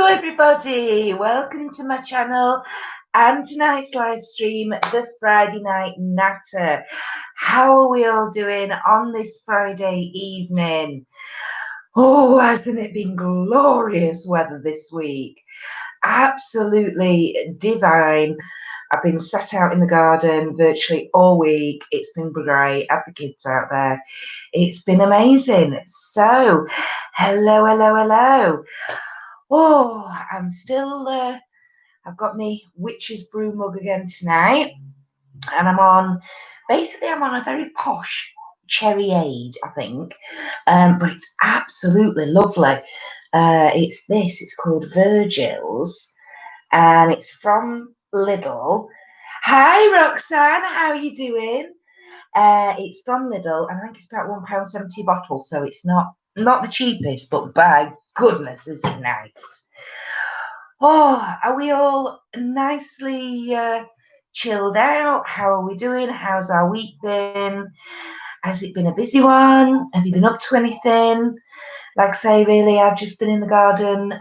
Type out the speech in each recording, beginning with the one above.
Hello everybody, welcome to my channel and tonight's live stream, the Friday Night Natter. How are we all doing on this Friday evening? Oh, hasn't it been glorious weather this week? Absolutely divine. I've been sat out in the garden virtually all week. It's been great. Have the kids out there. It's been amazing. So, hello. Oh, I'm still, I've got my witch's brew mug again tonight, and I'm on a very posh cherryade, I think, but it's absolutely lovely. It's called Virgil's, and it's from Lidl. Hi, Roxanne, how are you doing? It's from Lidl, and I think it's about £1.70 a bottle, so it's not the cheapest, but by goodness, is it nice? Oh, are we all nicely chilled out? How are we doing? How's our week been? Has it been a busy one? Have you been up to anything? Like I say, really, I've just been in the garden.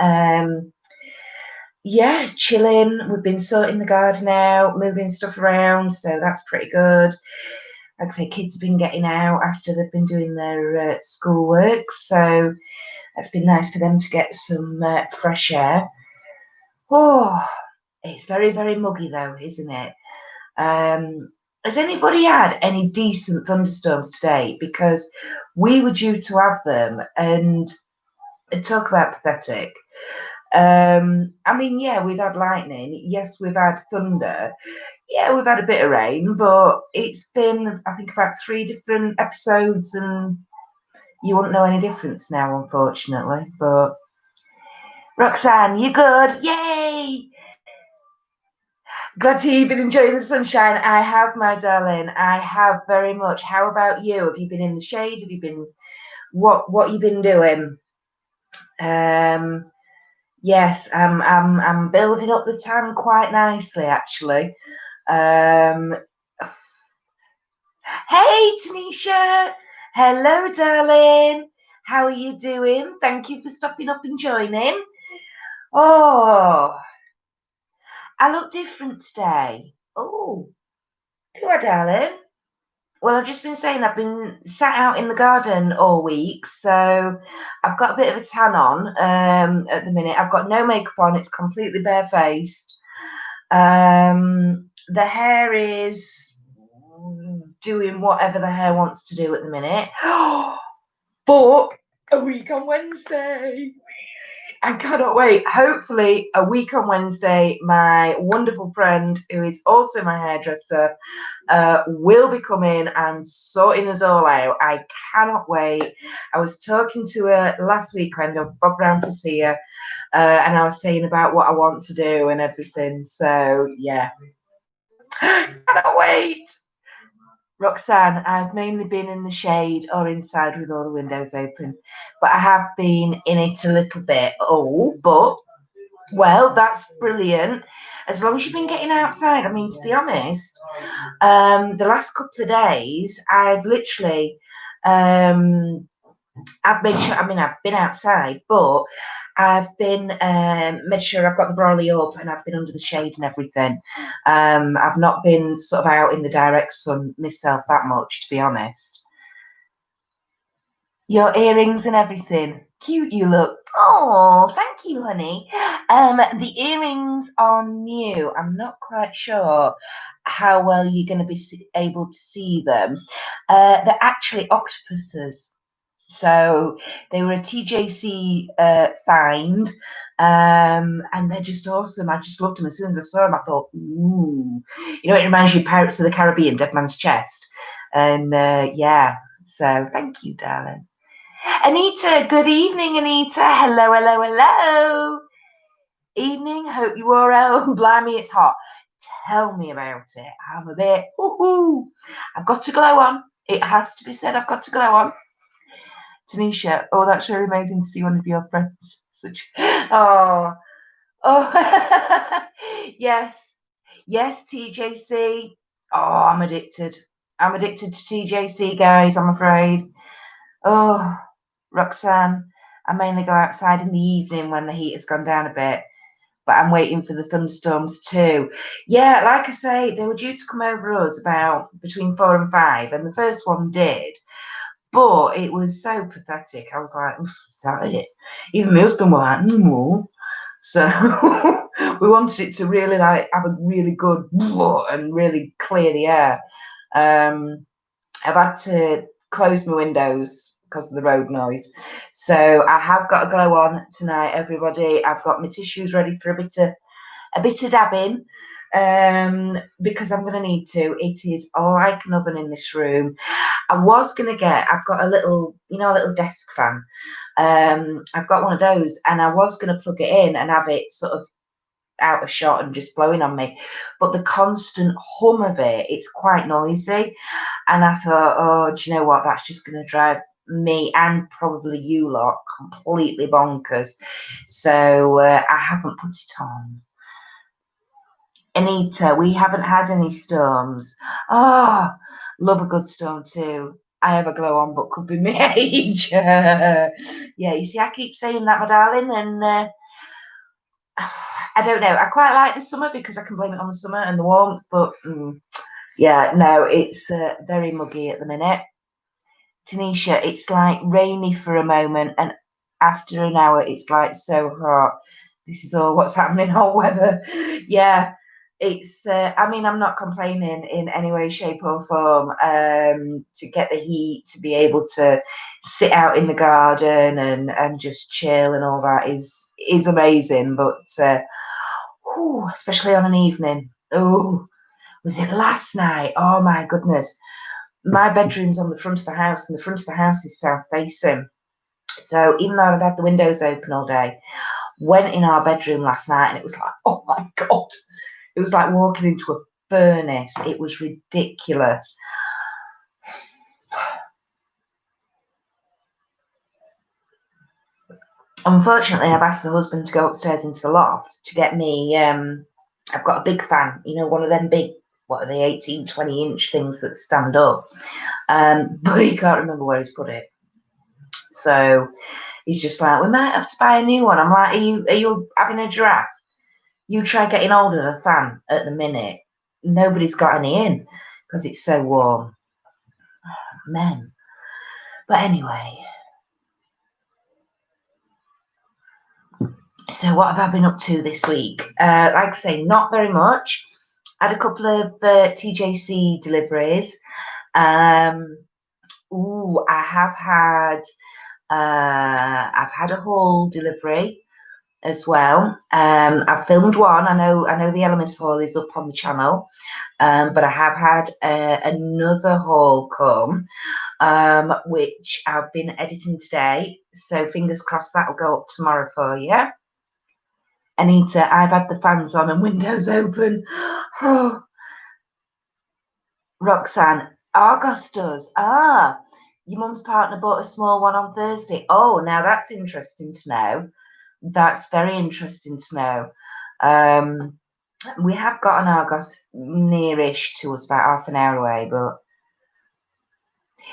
Yeah, chilling. We've been sorting the garden out, moving stuff around, so that's pretty good. Like I say, kids have been getting out after they've been doing their schoolwork, so that's been nice for them to get some fresh air. Oh, it's very, very muggy though, isn't it? Has anybody had any decent thunderstorms today? Because we were due to have them, and talk about pathetic. I mean, yeah, we've had lightning. Yes, we've had thunder. Yeah, we've had a bit of rain, but it's been, I think, about 3 different episodes, and you wouldn't know any difference now, unfortunately. But Roxanne, you good? Yay! Glad to hear you've been enjoying the sunshine. I have, my darling. I have very much. How about you? Have you been in the shade? Have you been what you been doing? Yes, I'm building up the tan quite nicely, actually. Hey, Tanisha. Hello, darling. How are you doing? Thank you for stopping up and joining. Oh, I look different today. Oh, you are, darling. Well, I've just been saying I've been sat out in the garden all week, so I've got a bit of a tan on at the minute. I've got no makeup on; it's completely barefaced. The hair is doing whatever the hair wants to do at the minute. But a week on Wednesday. I cannot wait. Hopefully, a week on Wednesday, my wonderful friend, who is also my hairdresser, will be coming and sorting us all out. I cannot wait. I was talking to her last weekend. I bobbed round to see her, and I was saying about what I want to do and everything. So, yeah. Cannot wait. Roxanne, I've mainly been in the shade or inside with all the windows open, but I have been in it a little bit. Oh, but, well, that's brilliant. As long as you've been getting outside. I mean, to be honest, the last couple of days, I've literally, I've made sure, I mean, I've been outside, but I've been made sure I've got the brolly up and I've been under the shade and everything. I've not been sort of out in the direct sun myself that much, to be honest. Your earrings and everything. Cute you look. Oh, thank you, honey. The earrings are new. I'm not quite sure how well you're going to be able to see them. They're actually octopuses. So they were a TJC find, and they're just awesome. I just loved them. As soon as I saw them, I thought, ooh. You know, it reminds you of Pirates of the Caribbean, Dead Man's Chest. And yeah, so thank you, darling. Anita, good evening, Anita. Hello. Evening, hope you are well. Blimey, it's hot. Tell me about it. I'm a bit, I've got to glow on. It has to be said, I've got to glow on. Tanisha, oh, that's really amazing to see one of your friends. Oh, yes, TJC. Oh, I'm addicted. I'm addicted to TJC, guys. I'm afraid. Oh, Roxanne, I mainly go outside in the evening when the heat has gone down a bit. But I'm waiting for the thunderstorms too. Yeah, like I say, they were due to come over us about between 4 and 5, and the first one did. But it was so pathetic. I was like, is that it? Even my husband was like, no. So we wanted it to really like have a really good and really clear the air. I've had to close my windows because of the road noise. So I have got a glow on tonight, everybody. I've got my tissues ready for a bit of dabbing, because I'm going to need to. It is like an oven in this room. I've got a little, a little desk fan. I've got one of those, and I was going to plug it in and have it sort of out of shot and just blowing on me, but the constant hum of it's quite noisy, and I thought, oh, do you know what, that's just going to drive me and probably you lot completely bonkers. So I haven't put it on. Anita, we haven't had any storms. Love a good storm too. I have a glow on, but could be my age. Yeah, you see, I keep saying that, my darling, and I don't know. I quite like the summer because I can blame it on the summer and the warmth, but yeah, no, it's very muggy at the minute. Tanisha, it's like rainy for a moment, and after an hour, it's like so hot. This is all what's happening, hot weather. Yeah, it's. I mean, I'm not complaining in any way, shape, or form. To get the heat, to be able to sit out in the garden and just chill and all that is amazing. But especially on an evening. Oh, was it last night? Oh my goodness. My bedroom's on the front of the house, and the front of the house is south facing. So even though I'd had the windows open all day, went in our bedroom last night, and it was like, oh my God. It was like walking into a furnace. It was ridiculous. Unfortunately, I've asked the husband to go upstairs into the loft to get me, I've got a big fan, one of them big, what are they, 18, 20-inch things that stand up. But he can't remember where he's put it. So he's just like, we might have to buy a new one. I'm like, are you having a giraffe? You try getting hold of a fan at the minute. Nobody's got any in because it's so warm. Men. But anyway. So what have I been up to this week? Like I say, not very much. I had a couple of TJC deliveries. I have had I've had a haul delivery as well. I've filmed one. I know the Elemis haul is up on the channel, but I have had another haul come, which I've been editing today. So fingers crossed that'll go up tomorrow for you. Anita, I've had the fans on and windows open. Oh. Roxanne, Argos does. Your mum's partner bought a small one on Thursday. Oh, now that's interesting to know. That's very interesting to know. We have got an Argos nearish to us, about half an hour away, but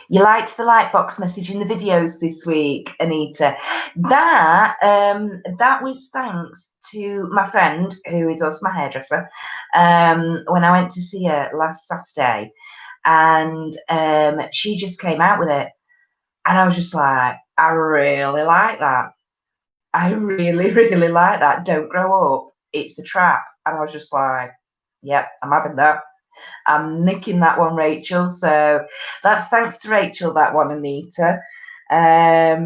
you liked the Lightbox message in the videos this week, Anita. That was thanks to my friend, who is also my hairdresser, when I went to see her last Saturday, and she just came out with it, and I was just like, I really like that. I really, really like that. Don't grow up. It's a trap. And I was just like, yep, I'm having that. I'm nicking that one, Rachel. So that's thanks to Rachel, that one, Anita. I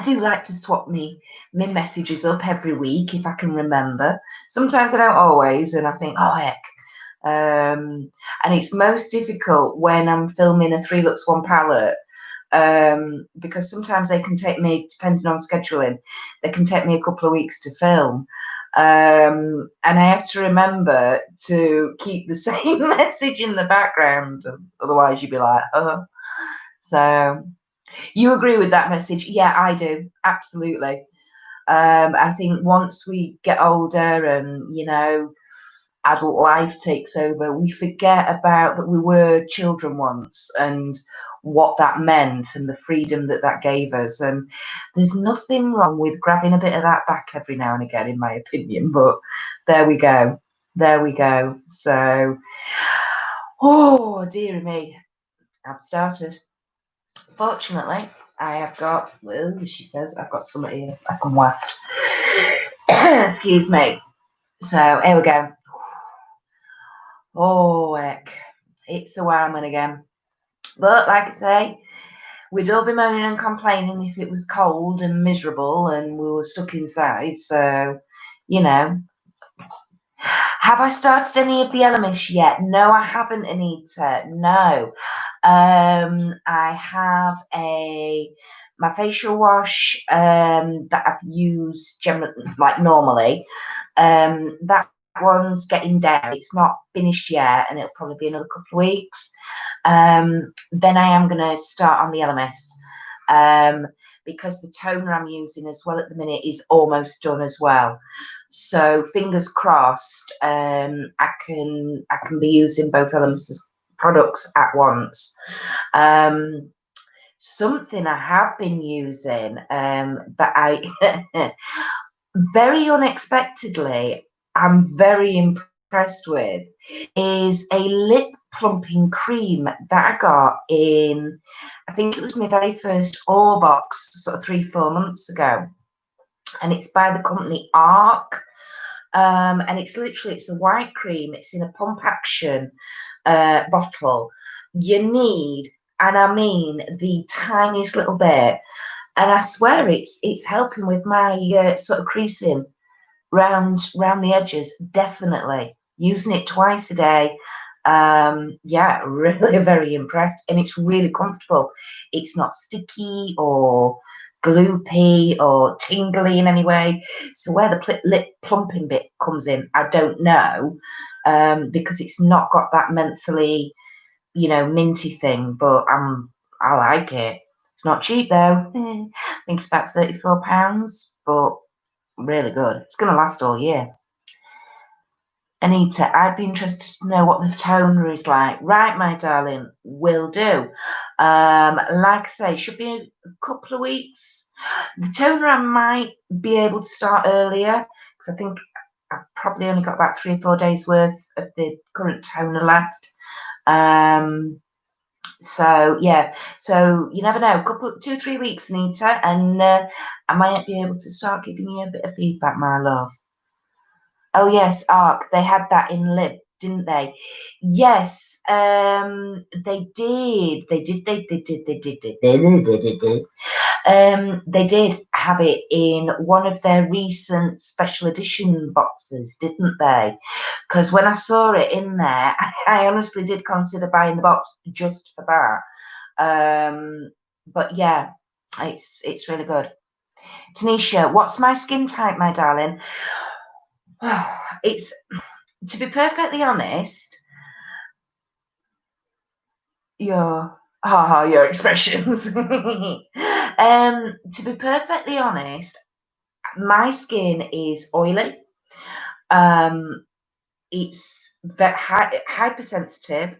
do like to swap my messages up every week if I can remember. Sometimes I don't always, and I think, oh, heck. And it's most difficult when I'm filming a 3 looks 1 palette, because sometimes they can take me, depending on scheduling, they can take me a couple of weeks to film. And I have to remember to keep the same message in the background, otherwise you'd be like, oh. So you agree with that message? Yeah, I do, absolutely. I think once we get older and adult life takes over, we forget about that we were children once, and what that meant and the freedom that that gave us. And there's nothing wrong with grabbing a bit of that back every now and again, in my opinion. But there we go. There we go. So, oh, dearie me, I've started. Fortunately, I have got, well, she says, I've got some here I can waft. Excuse me. So, here we go. Oh, heck. It's a warm one again. But, like I say, we'd all be moaning and complaining if it was cold and miserable and we were stuck inside. So, you know. Have I started any of the elements yet? No, I haven't, Anita. No. I have my facial wash that I've used generally, like normally. That one's getting down. It's not finished yet, and it'll probably be another couple of weeks. Then I am going to start on the LMS because the toner I'm using as well at the minute is almost done as well. So fingers crossed, I can be using both LMS products at once. Something I have been using that I very unexpectedly I'm very impressed with is a lip plumping cream that I got in, I think it was my very first Ore box sort of 3-4 months ago, and it's by the company Arc. And it's a white cream. It's in a pump action bottle. You need, and I mean the tiniest little bit, and I swear it's helping with my sort of creasing round the edges. Definitely using it twice a day. Yeah, really very impressed, and it's really comfortable. It's not sticky or gloopy or tingly in any way. So where the lip plumping bit comes in, I don't know, because it's not got that mentally, minty thing. But I like it. It's not cheap though. I think it's about £34, but really good. It's going to last all year. Anita, I'd be interested to know what the toner is like. Right, my darling, will do. Like I say, should be a couple of weeks. The toner I might be able to start earlier because I think I've probably only got about 3 or 4 days worth of the current toner left. So yeah, so you never know. 2-3 weeks, Anita, and I might be able to start giving you a bit of feedback, my love. Oh yes, Arc. They had that in Lib, didn't they? Yes, they did. They did. They did have it in one of their recent special edition boxes, didn't they? Because when I saw it in there, I honestly did consider buying the box just for that. But yeah, it's really good. Tanisha, what's my skin type, my darling? It's, to be perfectly honest, your expressions. To be perfectly honest, my skin is oily. It's very hypersensitive.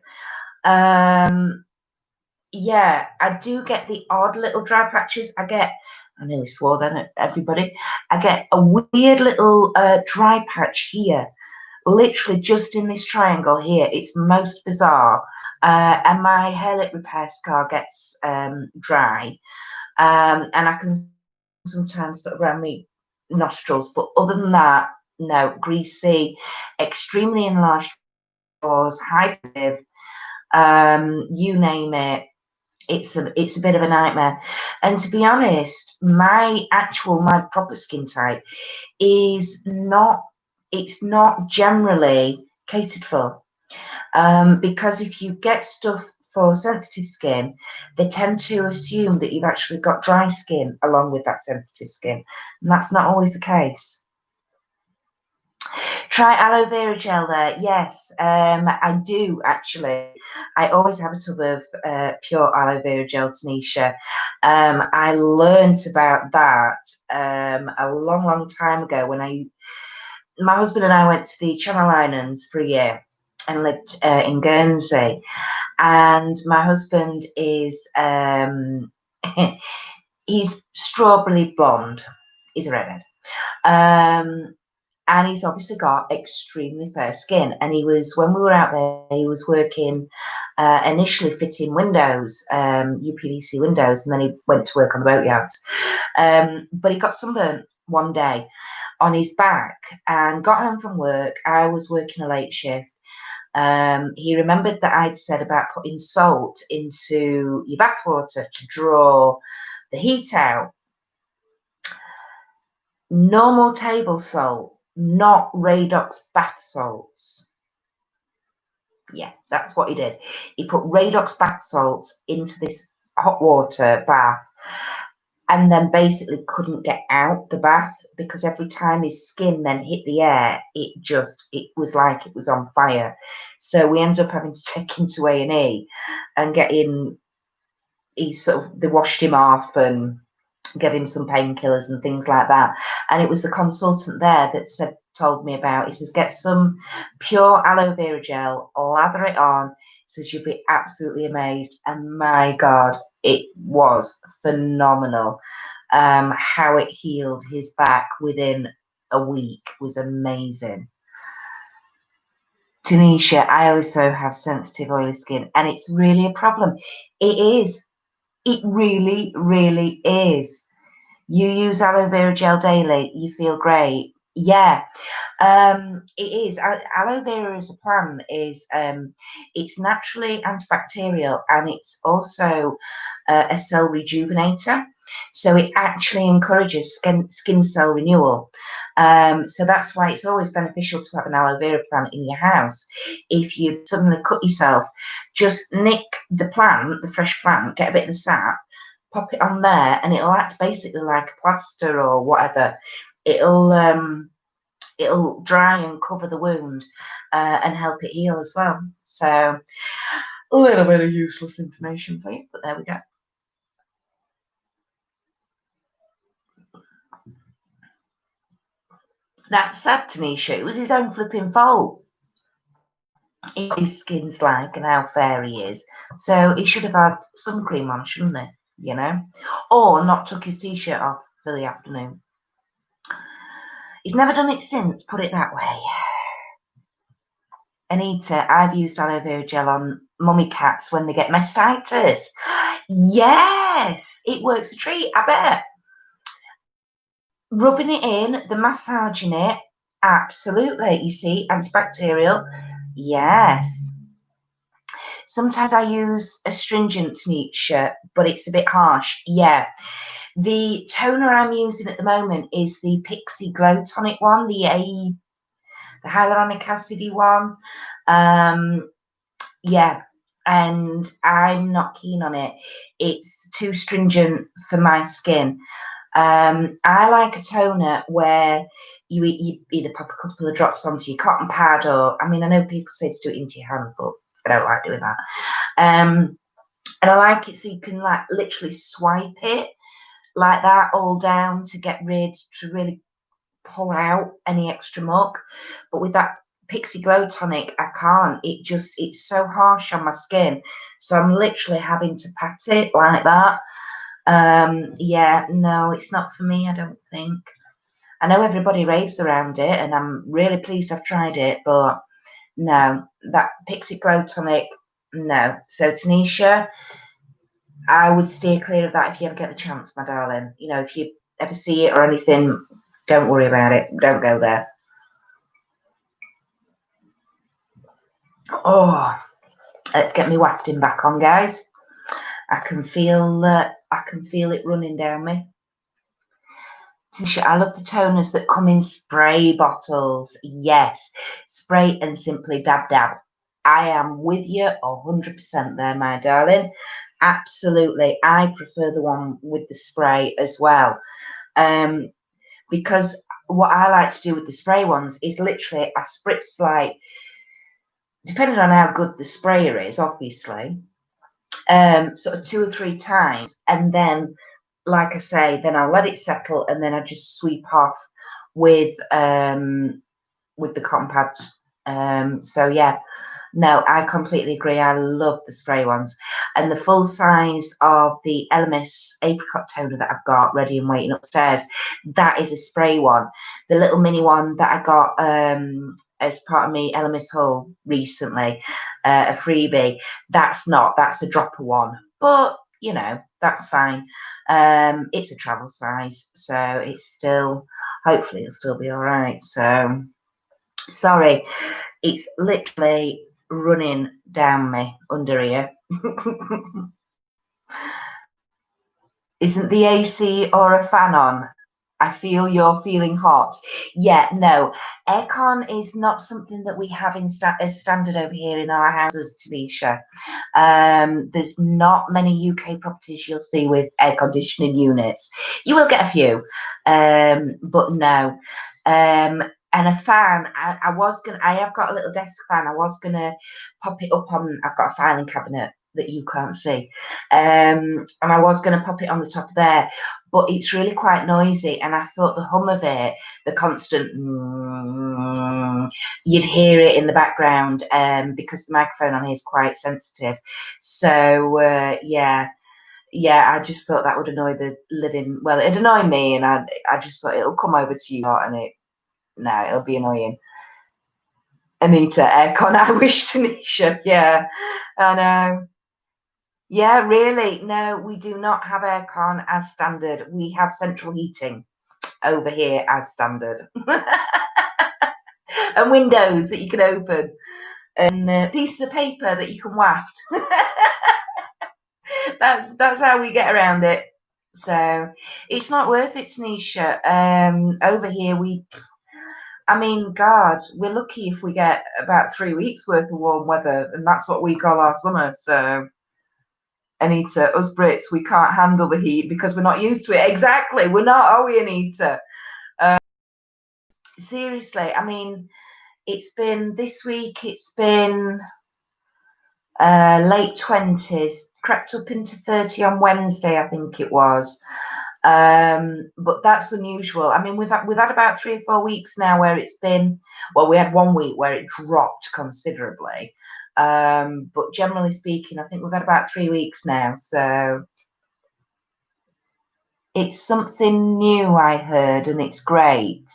Yeah, I do get the odd little dry patches. I nearly swore then at everybody. I get a weird little dry patch here, literally just in this triangle here. It's most bizarre. And my hair lip repair scar gets dry. And I can sometimes sort of around my nostrils. But other than that, no, greasy, extremely enlarged pores, hyperactive, you name it. It's a bit of a nightmare. And to be honest, my proper skin type is not generally catered for, because if you get stuff for sensitive skin, they tend to assume that you've actually got dry skin along with that sensitive skin, and that's not always the case. Try aloe vera gel there. Yes, I do actually. I always have a tub of pure aloe vera gel, Tanisha. I learnt about that a long time ago when my husband and I went to the Channel Islands for a year and lived in Guernsey. And my husband is he's strawberry blonde. He's a redhead. And he's obviously got extremely fair skin. And he was, when we were out there, he was working initially fitting windows, UPVC windows, and then he went to work on the boatyards. But he got sunburnt one day on his back and got home from work. I was working a late shift. He remembered that I'd said about putting salt into your bath water to draw the heat out. Normal table salt, not Radox bath salts. Yeah, that's what he did. He put Radox bath salts into this hot water bath and then basically couldn't get out the bath because every time his skin then hit the air, it was like it was on fire. So we ended up having to take him to A&E and they washed him off and gave him some painkillers and things like that. And it was the consultant there that told me about, he says, get some pure aloe vera gel, lather it on. He says, you'll be absolutely amazed. And my God, it was phenomenal. How it healed his back within a week was amazing. Tanisha, I also have sensitive oily skin, and it's really a problem. It is. It really, really is. You use aloe vera gel daily, you feel great. Yeah, it is. Aloe vera as a plant is it's naturally antibacterial, and it's also a cell rejuvenator. So it actually encourages skin cell renewal. So that's why it's always beneficial to have an aloe vera plant in your house. If you suddenly cut yourself, just nick the plant, the fresh plant, get a bit of the sap, pop it on there, and it'll act basically like a plaster or whatever. It'll dry and cover the wound and help it heal as well. So a little bit of useless information for you, but there we go. That's sad, Tanisha. It was his own flipping fault. His skin's like and how fair he is. So he should have had sun cream on, shouldn't he? You know? Or not took his t-shirt off for the afternoon. He's never done it since, put it that way. Anita, I've used aloe vera gel on mummy cats when they get mastitis. Yes, it works a treat, I bet. Rubbing it in, the massaging it, absolutely. You see, antibacterial, yes. Sometimes I use astringent Tanisha, but it's a bit harsh. Yeah. The toner I'm using at the moment is the Pixie Glow Tonic one, the hyaluronic acidy one. Yeah, and I'm not keen on it. It's too stringent for my skin. I like a toner where you either pop a couple of drops onto your cotton pad, or I mean, I know people say to do it into your hand, but I don't like doing that. And I like it so you can like literally swipe it like that all down to really pull out any extra muck. But with that Pixie Glow Tonic, I can't. It's so harsh on my skin. So I'm literally having to pat it like that. Yeah, no, it's not for me, I don't think. I know everybody raves around it, and I'm really pleased I've tried it, but no, that Pixie Glow Tonic, no. So Tanisha, I would steer clear of that if you ever get the chance, my darling. You know, if you ever see it or anything, don't worry about it. Don't go there. Oh, let's get me wafting back on, guys. I can feel it running down me. I love the toners that come in spray bottles. Yes, spray and simply dab dab. I am with you 100% there, my darling. Absolutely. I prefer the one with the spray as well. Because what I like to do with the spray ones is literally I spritz like, depending on how good the sprayer is, obviously, sort of 2 or 3 times, and then, like I say, then I'll let it settle, and then I just sweep off with the cotton pads. So yeah, No, I completely agree. I love the spray ones. And the full size of the Elemis apricot toner that I've got ready and waiting upstairs, that is a spray one. The little mini one that I got as part of me Elemis haul recently, a freebie, that's not, that's a dropper one. But, you know, that's fine. It's a travel size, so it's still, hopefully it'll still be all right. So, sorry, it's literally running down me under here. Isn't the AC or a fan on? I feel you're feeling hot. Yeah, no, aircon is not something that we have as standard over here in our houses, Tanisha. There's not many UK properties you'll see with air conditioning units. You will get a few, but no. And a fan, I have got a little desk fan. I was gonna pop it up on, I've got a filing cabinet that you can't see. And I was going to pop it on the top of there, but it's really quite noisy. And I thought the hum of it, the constant, you'd hear it in the background because the microphone on here is quite sensitive. So, yeah, I just thought that would annoy the living, well, it'd annoy me. And I just thought it'll come over to you, and no, it'll be annoying. Anita, aircon, I wish, Tanisha. Yeah, I know. Yeah, really. No, we do not have aircon as standard. We have central heating over here as standard. And windows that you can open. And pieces of paper that you can waft. That's how we get around it. So it's not worth it, Tanisha. Over here, I mean, God, we're lucky if we get about 3 weeks worth of warm weather, and that's what we call our summer. So, Anita, us Brits, we can't handle the heat because we're not used to it. Exactly, we're not, are we, Anita? Seriously, I mean, this week, it's been late 20s, crept up into 30 on Wednesday, I think it was. But that's unusual. I mean, we've had about 3 or 4 weeks now where it's been, well, we had 1 week where it dropped considerably. But generally speaking, I think we've had about 3 weeks now. So it's something new, I heard, and it's great.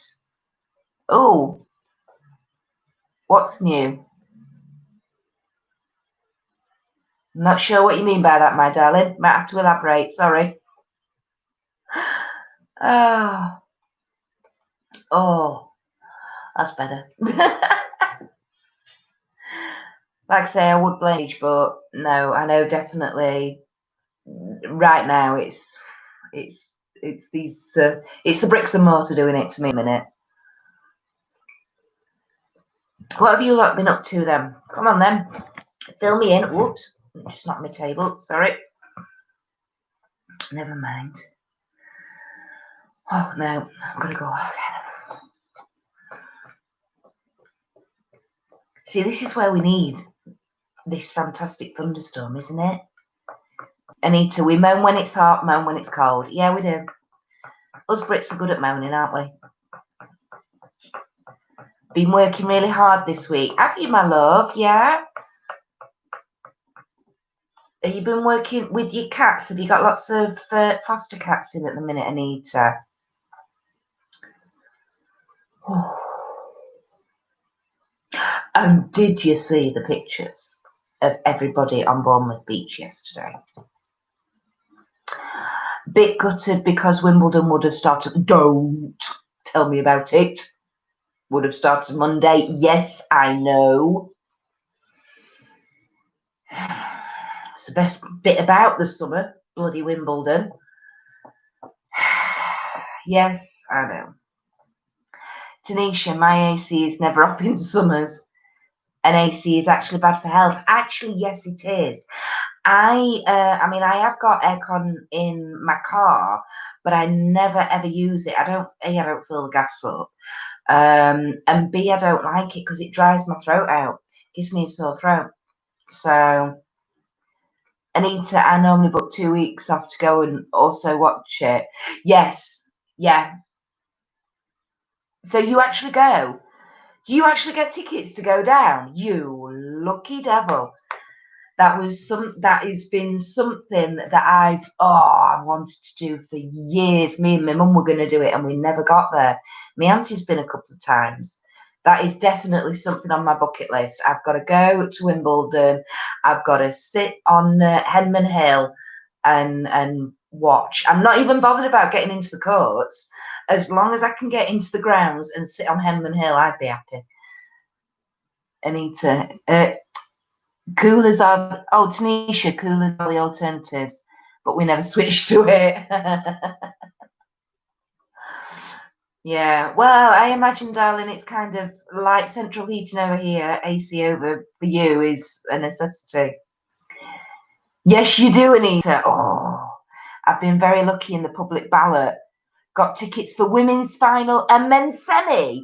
Oh, what's new? I'm not sure what you mean by that, my darling. Might have to elaborate. Sorry. Oh, that's better. Like I say, I would blame age, but no, I know definitely right now it's these it's the bricks and mortar doing it to me in a minute. What have you lot been up to then? Come on then. Fill me in. Whoops. Just knocked my table. Sorry. Never mind. Oh no, I've got to go. See, this is where we need this fantastic thunderstorm, isn't it? Anita, we moan when it's hot, moan when it's cold. Yeah, we do. Us Brits are good at moaning, aren't we? Been working really hard this week. Have you, my love? Yeah? Have you been working with your cats? Have you got lots of foster cats in at the minute, Anita? And did you see the pictures of everybody on Bournemouth Beach yesterday? Bit gutted because Wimbledon would have started. Don't tell me about it. Would have started Monday. Yes, I know. It's the best bit about the summer. Bloody Wimbledon. Yes, I know. Tanisha, my AC is never off in summers. And AC is actually bad for health. Actually, yes, it is. I mean, I have got aircon in my car, but I never ever use it. I don't fill the gas up. And B, I don't like it because it dries my throat out. Gives me a sore throat. So, Anita, I normally book 2 weeks off to go and also watch it. Yes, yeah. So you actually go? Do you actually get tickets to go down? You lucky devil. That has been something that I've wanted to do for years. Me and my mum were going to do it and we never got there. My auntie's been a couple of times. That is definitely something on my bucket list. I've got to go to Wimbledon. I've got to sit on Henman Hill and watch. I'm not even bothered about getting into the courts. As long as I can get into the grounds and sit on Henman Hill, I'd be happy. Anita, coolers are, Tanisha, coolers are the alternatives, but we never switched to it. Yeah, well, I imagine, darling, it's kind of like central heating over here, AC over for you is a necessity. Yes, you do, Anita. Oh, I've been very lucky in the public ballot. Got tickets for women's final and men's semi.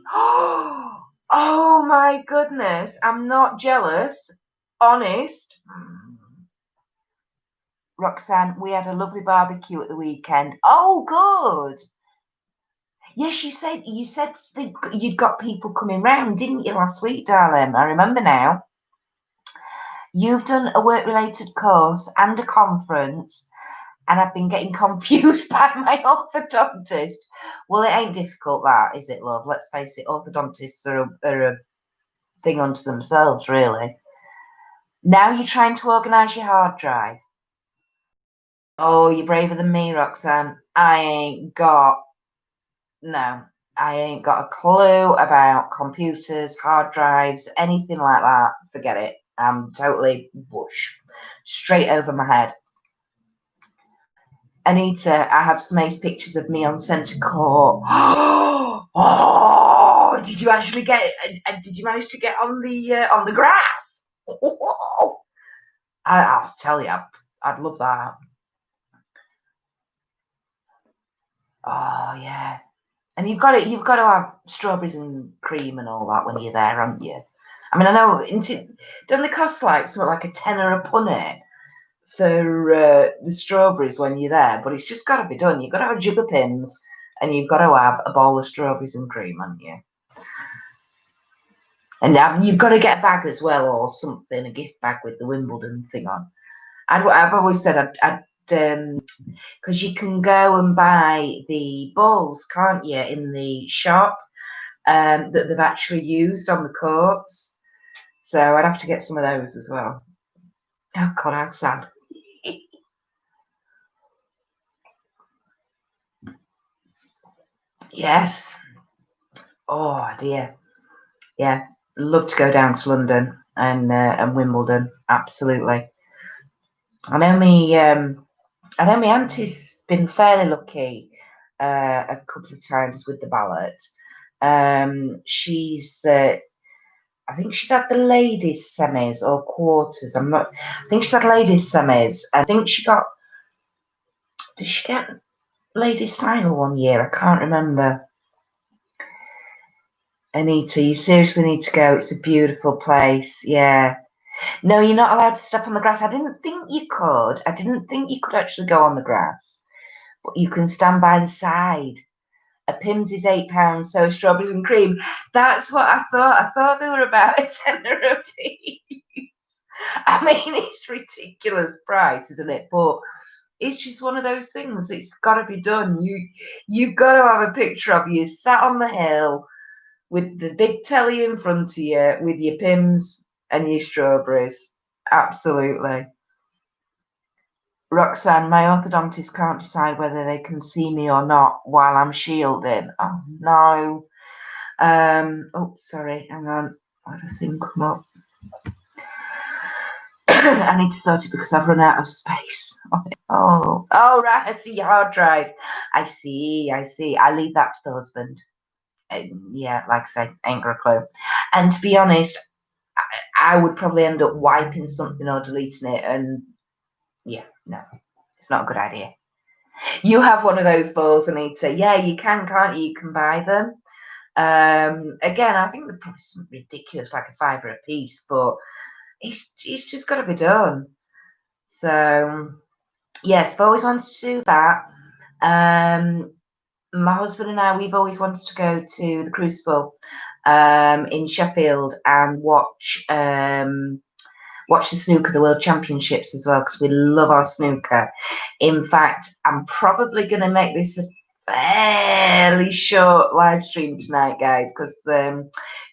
Oh my goodness, I'm not jealous. Honest. Roxanne, we had a lovely barbecue at the weekend. Oh, good. Yes, you said you'd got people coming round, didn't you, last week, darling? I remember now. You've done a work-related course and a conference, and I've been getting confused by my orthodontist. Well, it ain't difficult, that, is it, love? Let's face it, orthodontists are a thing unto themselves, really. Now you're trying to organise your hard drive. Oh, you're braver than me, Roxanne. I ain't got a clue about computers, hard drives, anything like that. Forget it. I'm totally whoosh. Straight over my head. Anita, I have some ace pictures of me on centre court. Oh, did you actually get? Did you manage to get on the grass? I'll tell you, I'd love that. Oh yeah, and you've got to have strawberries and cream and all that when you're there, haven't you? I mean, I know don't they cost like something like a tenner a punnet for the strawberries when you're there? But it's just got to be done. You've got to have a jug of Pimm's and you've got to have a bowl of strawberries and cream, haven't you? And you've got to get a bag as well or something, a gift bag with the Wimbledon thing on. I've always said I'd because you can go and buy the balls, can't you, in the shop that they've actually used on the courts. So I'd have to get some of those as well. Oh God, how sad. Yes. Oh dear. Yeah. Love to go down to London and Wimbledon. Absolutely. I know my auntie's been fairly lucky a couple of times with the ballot. She's I think she's had the ladies semis or quarters. I think she's had ladies semis. I think did she get ladies final one year? I can't remember. Anita, you seriously need to go. It's a beautiful place. Yeah. No, you're not allowed to step on the grass. I didn't think you could. I didn't think you could actually go on the grass. But you can stand by the side. A Pimm's is £8, so strawberries and cream. That's what I thought. I thought they were about a tenner a piece. I mean, it's ridiculous price, isn't it? But it's just one of those things. It's got to be done. You've got to have a picture of you sat on the hill with the big telly in front of you with your Pimm's and your strawberries. Absolutely. Roxanne, my orthodontist can't decide whether they can see me or not while I'm shielding. Oh no. Oh, sorry, hang on. I had a thing come up. I need to sort it because I've run out of space. Oh, right. I see your hard drive. I see. I leave that to the husband. Yeah, like I say, ain't got a clue. And to be honest, I would probably end up wiping something or deleting it. And yeah, no, it's not a good idea. You have one of those balls, Anita. Yeah, you can, can't you? You can buy them. Again, I think they're probably something ridiculous, like a £5 a piece, but it's just got to be done. So, yes, I've always wanted to do that. My husband and I, we've always wanted to go to the Crucible in Sheffield and watch the snooker, the World Championships as well, because we love our snooker. In fact, I'm probably going to make this a fairly short live stream tonight, guys, because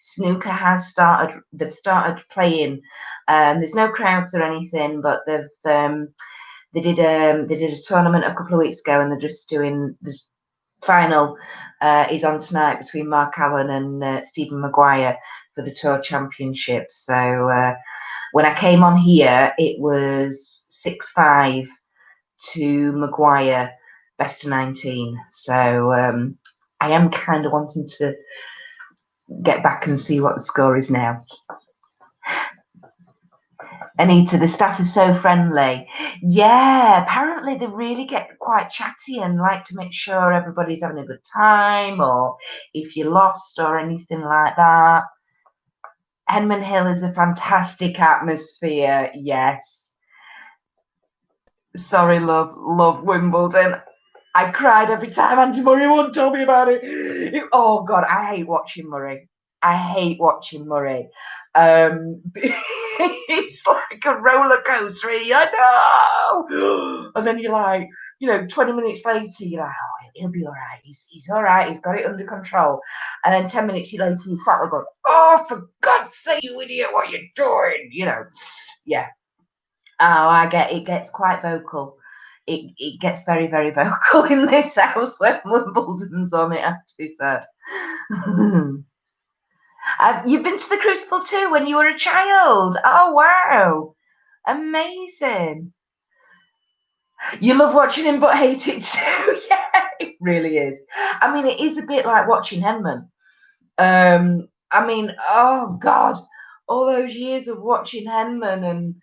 snooker has started. They've started playing. There's no crowds or anything, but they did a tournament a couple of weeks ago, and they're just doing the final is on tonight between Mark Allen and Stephen Maguire for the Tour Championship. So when I came on here, it was 6-5 to Maguire, best of 19. So I am kind of wanting to get back and see what the score is now. Anita, the staff is so friendly. Yeah, apparently they really get quite chatty and like to make sure everybody's having a good time, or if you're lost or anything like that. Henman Hill is a fantastic atmosphere, yes. Sorry, love Wimbledon. I cried every time Andy Murray won't tell me about it. Oh, God, I hate watching Murray. It's like a roller coaster. I know. And then you're like, 20 minutes later, you're like, oh, he'll be all right. He's all right. He's got it under control. And then 10 minutes later, you sat there going, oh, for God's sake, you idiot, what are you doing? Yeah. Oh, I get it. Gets quite vocal. It gets very, very vocal in this house when Wimbledon's on, it has to be said. You've been to the Crucible too when you were a child. Oh, wow. Amazing. You love watching him but hate it too. Yeah, it really is. I mean, it is a bit like watching Henman. I mean, oh, God. All those years of watching Henman and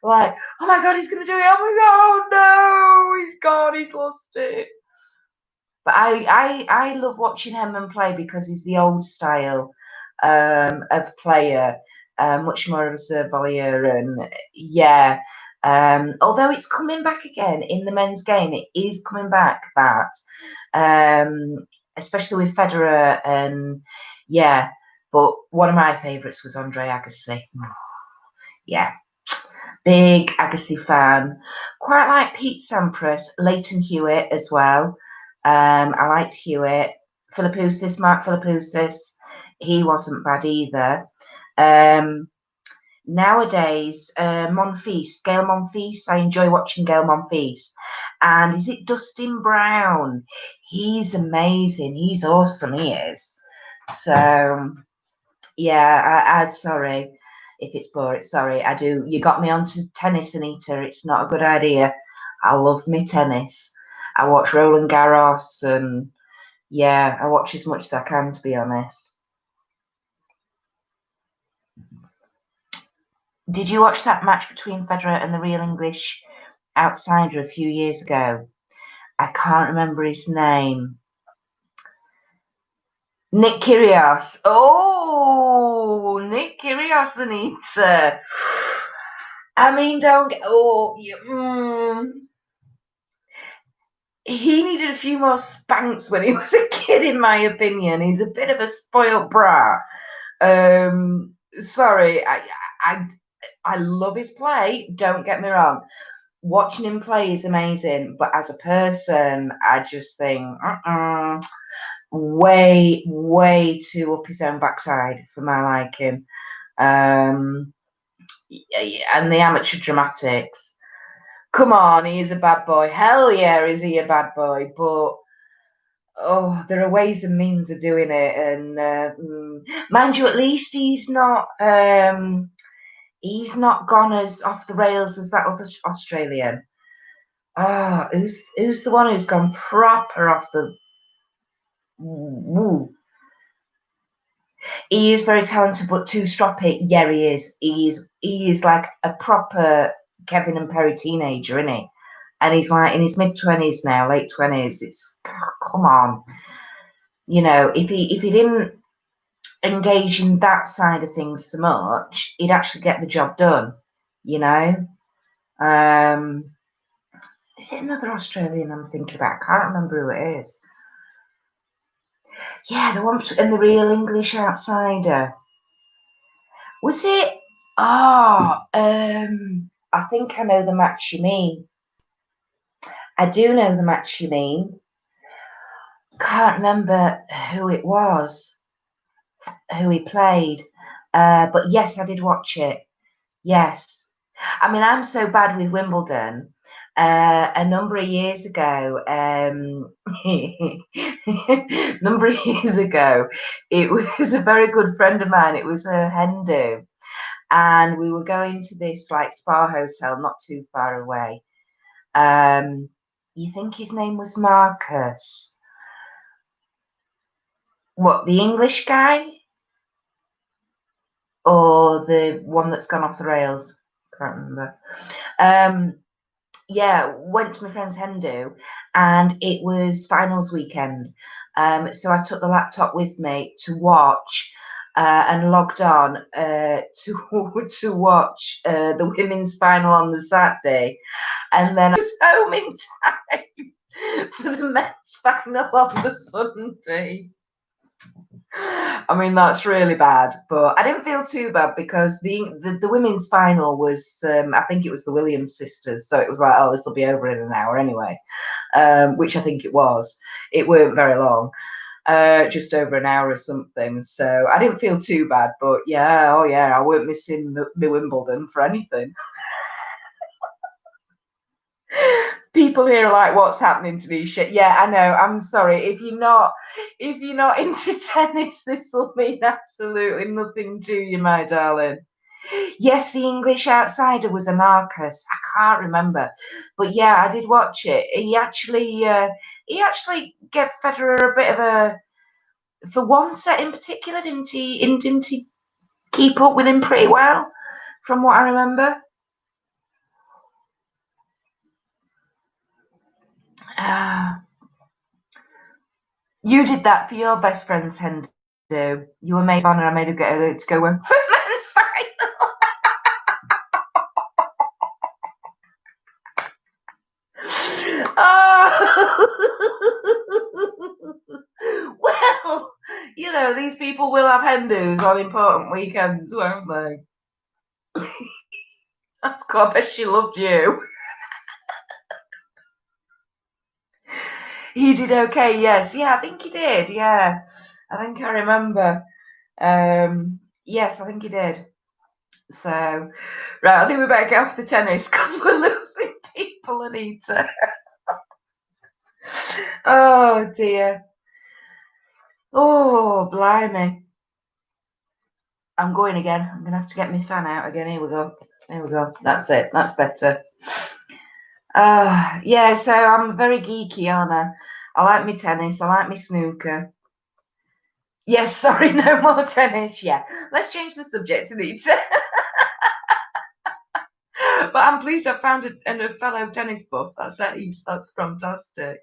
like, oh my God, he's going to do it. Oh my God, no, he's gone, he's lost it. But I love watching Henman play because he's the old style of player, much more of a serve volleyer. And yeah, although it's coming back again in the men's game, it is coming back that, especially with Federer and yeah. But one of my favourites was Andre Agassi. Yeah, big Agassi fan. Quite like Pete Sampras, Leighton Hewitt as well. I liked Hewitt. Mark Philippoussis, he wasn't bad either. Nowadays, Gail Monfils, I enjoy watching Gail Monfils. And is it Dustin Brown? He's amazing. He's awesome, he is. So, yeah, I'm sorry if it's boring. Sorry, I do. You got me onto tennis, Anita. It's not a good idea. I love me tennis. I watch Roland Garros and yeah, I watch as much as I can, to be honest. Did you watch that match between Federer and the real English outsider a few years ago? I can't remember his name. Nick Kyrgios. Oh, Nick Kyrgios, Anita. I mean, don't get. Oh, he needed a few more spanks when he was a kid, in my opinion. He's a bit of a spoiled brat. Sorry, I love his play. Don't get me wrong. Watching him play is amazing, but as a person, I just think, way, way too up his own backside for my liking. And the amateur dramatics. Come on, he is a bad boy. Hell yeah, is he a bad boy? But oh, there are ways and means of doing it, and mind you, at least he's not gone as off the rails as that other Australian. Who's the one who's gone proper off the? Woo. He is very talented, but too stroppy. Yeah, he is. He is like a proper Kevin and Perry teenager, isn't he? And he's like in his mid-20s now, late 20s. It's come on. If he didn't engage in that side of things so much, he'd actually get the job done. Is it another Australian I'm thinking about? I can't remember who it is. Yeah, the one in the Real English Outsider. Was it? Oh, I think I know the match you mean. I do know the match you mean. Can't remember who it was, who he played. But yes, I did watch it. Yes. I mean, I'm so bad with Wimbledon. A number of years ago, number of years ago, it was a very good friend of mine. It was a hen do, and we were going to this like spa hotel not too far away. You think his name was Marcus? What, the English guy or the one that's gone off the rails? Can't remember. Yeah, went to my friend's hen do, and it was finals weekend. So I took the laptop with me to watch, and logged on to watch the women's final on the Saturday, and then I was home in time for the men's final on the Sunday. I mean, that's really bad, but I didn't feel too bad because the women's final was, I think it was the Williams sisters, so it was like, oh, this will be over in an hour anyway, which I think it was. It weren't very long, just over an hour or something, so I didn't feel too bad, but yeah, oh yeah, I weren't missing my Wimbledon for anything. People here are like, what's happening to these shit? Yeah, I know. I'm sorry. If you're not into tennis, this will mean absolutely nothing to you, my darling. Yes, the English Outsider was a Marcus. I can't remember, but yeah, I did watch it. He actually gave Federer a bit of a, for one set in particular, didn't he? Didn't he keep up with him pretty well, from what I remember? Ah. You did that for your best friend's hen do. You were made on and I made her get her to go for men's final. Oh. Well, these people will have hen do's on important weekends, won't they? That's cool. I bet she loved you. He did okay, yes. Yeah, I think he did. Yeah. I think I remember. Yes, I think he did. So, right, I think we better get off the tennis because we're losing people, Anita. Oh dear. Oh, blimey. I'm going again. I'm going to have to get my fan out again. Here we go. There we go. That's it. That's better. Yeah, so I'm very geeky, aren't I? I like my tennis. I like my snooker. Yes, sorry, no more tennis. Yeah, let's change the subject, Anita. But I'm pleased I found a fellow tennis buff. That's ace. That's fantastic.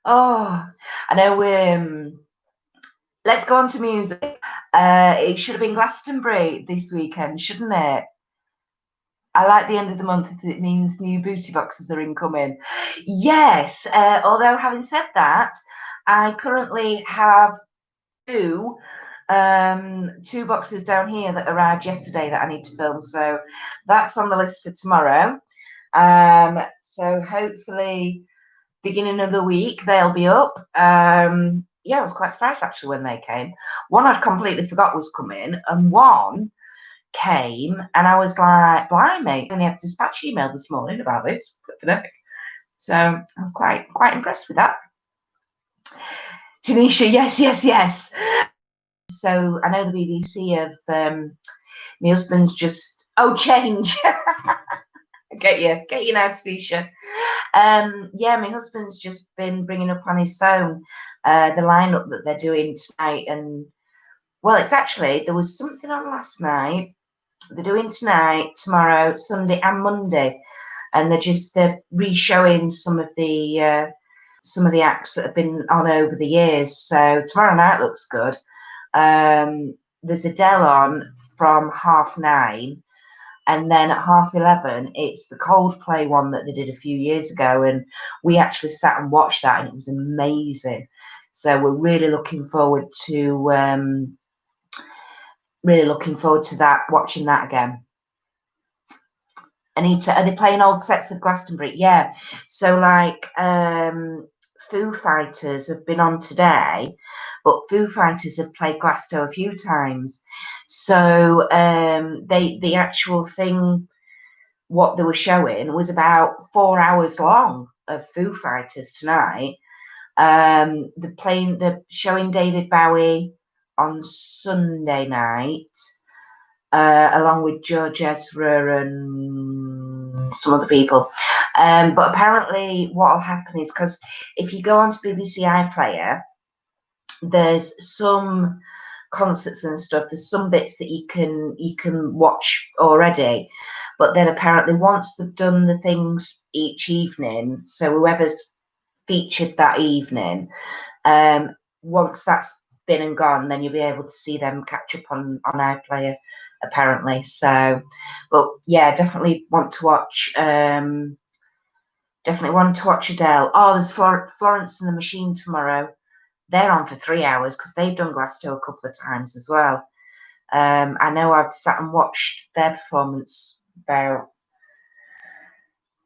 Oh, I know. Let's go on to music. It should have been Glastonbury this weekend, shouldn't it? I like the end of the month because it means new booty boxes are incoming. Yes, although having said that, I currently have two boxes down here that arrived yesterday that I need to film. So that's on the list for tomorrow. So hopefully beginning of the week they'll be up. Yeah, I was quite surprised actually when they came. One I'd completely forgot was coming, and one came, and I was like, blimey, I only had a dispatch email this morning about this. So I was quite impressed with that. Tanisha, yes. So I know the BBC have, my husband's just, change. Get you now, Tanisha. Yeah, my husband's just been bringing up on his phone the lineup that they're doing tonight, and well, it's actually, there was something on last night. They're doing tonight, tomorrow, Sunday, and Monday, and they're re-showing some of the acts that have been on over the years. So tomorrow night looks good. There's Adele on from 9:30, and then at 11:30, it's the Coldplay one that they did a few years ago, and we actually sat and watched that, and it was amazing. So we're really looking forward to that, watching that again. Anita, are they playing old sets of Glastonbury? Yeah. So like Foo Fighters have been on today, but Foo Fighters have played Glasgow a few times. So the actual thing, what they were showing was about 4 hours long of Foo Fighters tonight. They're showing David Bowie on Sunday night, along with George Ezra and some other people. But apparently what will happen is, because if you go onto BBC iPlayer, there's some concerts and stuff, there's some bits that you can watch already, but then apparently once they've done the things each evening, so whoever's featured that evening, once that's been and gone, then you'll be able to see them catch up on iPlayer, apparently. So, but yeah, definitely want to watch Adele. Oh, there's Florence and the Machine tomorrow. They're on for 3 hours because they've done Glasgow a couple of times as well. I know I've sat and watched their performance about,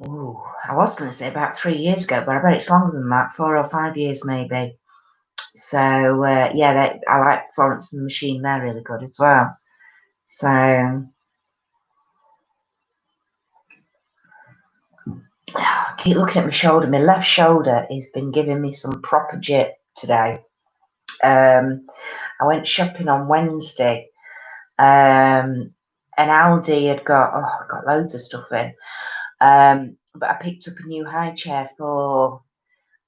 I was going to say about 3 years ago, but I bet it's longer than that, 4 or 5 years maybe. So yeah, I like Florence and the Machine. They're really good as well. So I keep looking at my shoulder. My left shoulder has been giving me some proper jip today. I went shopping on Wednesday, and Aldi had got loads of stuff in. But I picked up a new high chair for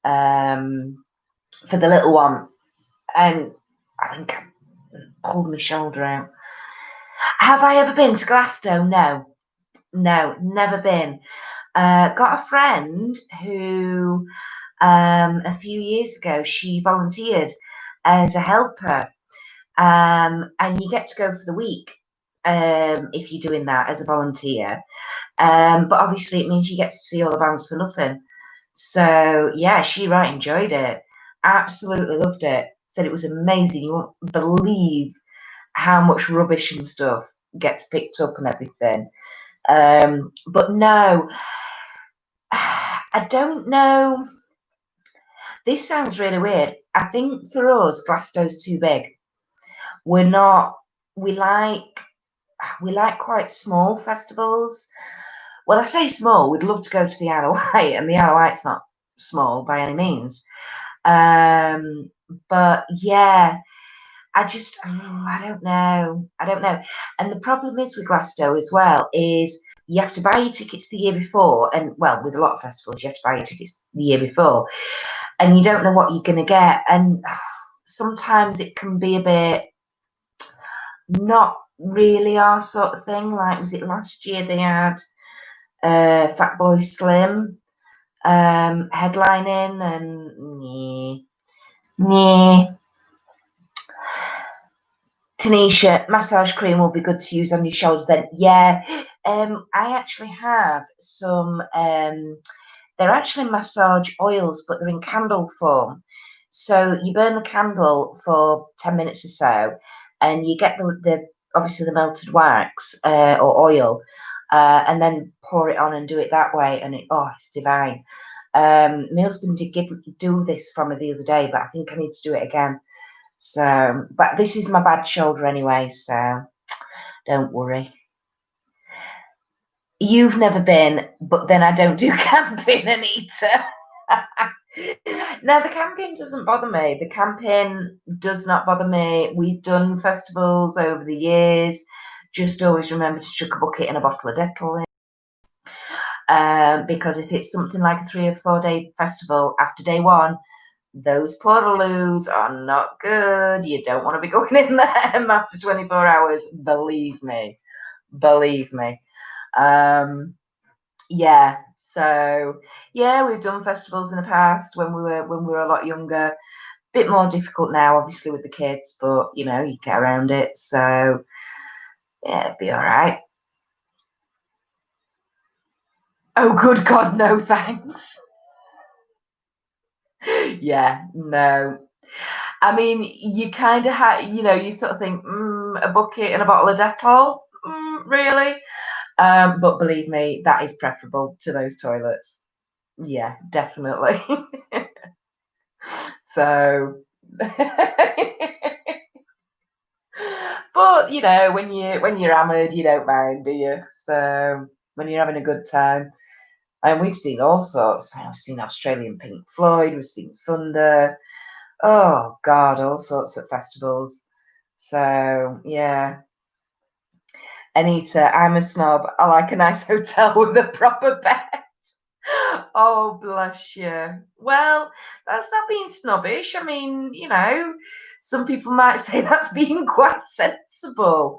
the little one, and I think I pulled my shoulder out. Have I ever been to Glasgow? No, never been. Got a friend who a few years ago, she volunteered as a helper, and you get to go for the week if you're doing that as a volunteer. But obviously it means you get to see all the bands for nothing. So yeah, she enjoyed it. Absolutely loved it. Said it was amazing. You won't believe how much rubbish and stuff gets picked up and everything. But no, I don't know. This sounds really weird. I think for us, Glasgow's too big. We like quite small festivals. Well, I say small, we'd love to go to the Isle of Wight, and the Isle of Wight's not small by any means. But yeah, I don't know. And the problem is with Glasgow as well is you have to buy your tickets the year before, and well, with a lot of festivals, you have to buy your tickets the year before, and you don't know what you're going to get. And sometimes it can be a bit not really our sort of thing. Like, was it last year they had Fatboy Slim headlining, and Tanisha, massage cream will be good to use on your shoulders then. Yeah, I actually have some, they're actually massage oils, but they're in candle form. So you burn the candle for 10 minutes or so, and you get the obviously the melted wax or oil, and then pour it on and do it that way, and it's divine. My husband did do this for me the other day, but I think I need to do it again. So, but this is my bad shoulder anyway, so don't worry. You've never been, but then I don't do camping, Anita. Now, the camping doesn't bother me. The camping does not bother me. We've done festivals over the years. Just always remember to chuck a bucket and a bottle of Dettol in. Because if it's something like a 3 or 4 day festival, after day one, those portaloos are not good. You don't want to be going in them after 24 hours. Believe me. Yeah. So yeah, we've done festivals in the past when we were a lot younger. Bit more difficult now, obviously, with the kids, but you get around it. So yeah, it'd be all right. Oh, good God, no thanks. Yeah, no. I mean, you kind of you sort of think, a bucket and a bottle of Dettol, really? But believe me, that is preferable to those toilets. Yeah, definitely. So, but when you're hammered, you don't mind, do you? So when you're having a good time, and we've seen all sorts. We've seen Australian Pink Floyd, we've seen Thunder. Oh God, all sorts of festivals. So yeah, Anita, I'm a snob. I like a nice hotel with a proper bed. Oh, bless you. Well, that's not being snobbish. I mean, some people might say that's being quite sensible.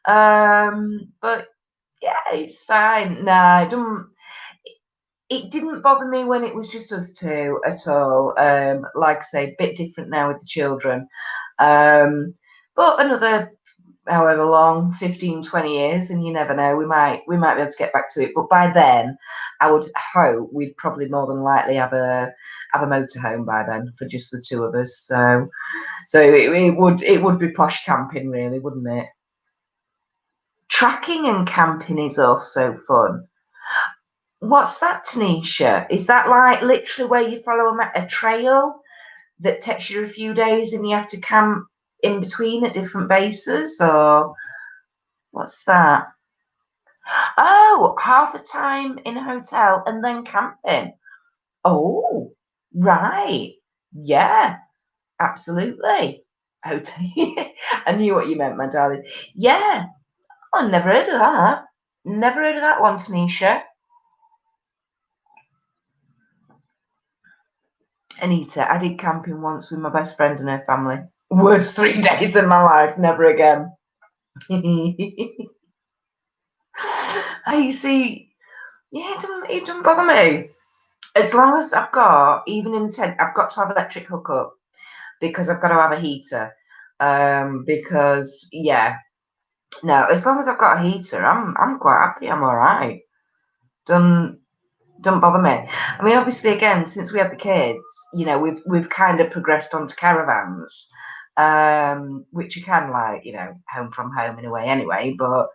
But yeah, it's fine. No, it didn't bother me when it was just us two at all. Like I say, a bit different now with the children. But another however long, 15, 20 years, and you never know, we might be able to get back to it. But by then, I would hope we'd probably more than likely have a motorhome by then for just the two of us. So it would be posh camping, really, wouldn't it? Tracking and camping is also fun. What's that, Tanisha? Is that like literally where you follow a trail that takes you a few days and you have to camp in between at different bases, or what's that? Oh, half a time in a hotel and then camping. Oh, right. Yeah, absolutely. Hotel. I knew what you meant, my darling. Yeah. Oh, I never heard of that. Never heard of that one, Tanisha. Anita, I did camping once with my best friend and her family. Worst 3 days of my life, never again. You see, yeah, it doesn't bother me. As long as I've got, even in tent, I've got to have electric hookup because I've got to have a heater. Because yeah, no, as long as I've got a heater, I'm quite happy. I'm all right. Don't bother me. I mean, obviously, again, since we had the kids, we've kind of progressed onto caravans, which are kind of like home from home in a way, anyway. But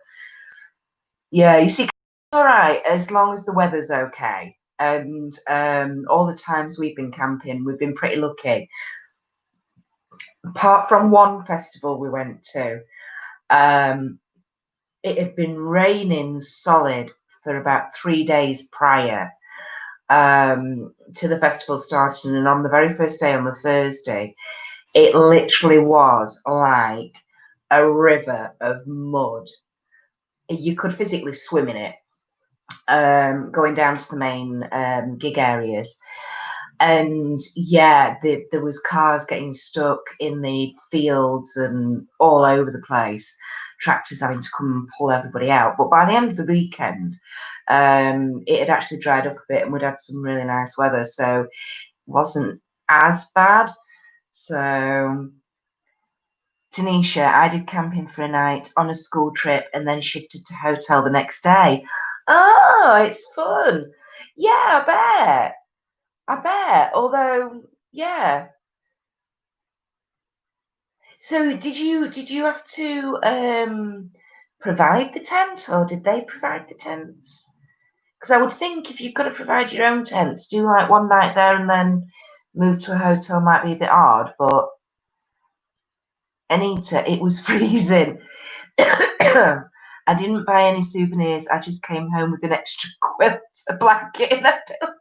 yeah, you see, all right, as long as the weather's okay. And all the times we've been camping, we've been pretty lucky. Apart from one festival we went to, it had been raining solid for about 3 days prior to the festival starting. And on the very first day, on the Thursday, it literally was like a river of mud. You could physically swim in it, going down to the main gig areas. And yeah, there was cars getting stuck in the fields and all over the place. Tractors having to come and pull everybody out. But by the end of the weekend, it had actually dried up a bit, and we'd had some really nice weather, so it wasn't as bad. So, Tanisha, I did camping for a night on a school trip, and then shifted to hotel the next day. Oh, it's fun. Yeah, I bet. I bet. Although, yeah. So did you have to provide the tent, or did they provide the tents? Because I would think if you've got to provide your own tent, to do like one night there and then move to a hotel might be a bit hard. But Anita, it was freezing. I didn't buy any souvenirs. I just came home with an extra quilt, a blanket, and a pillow.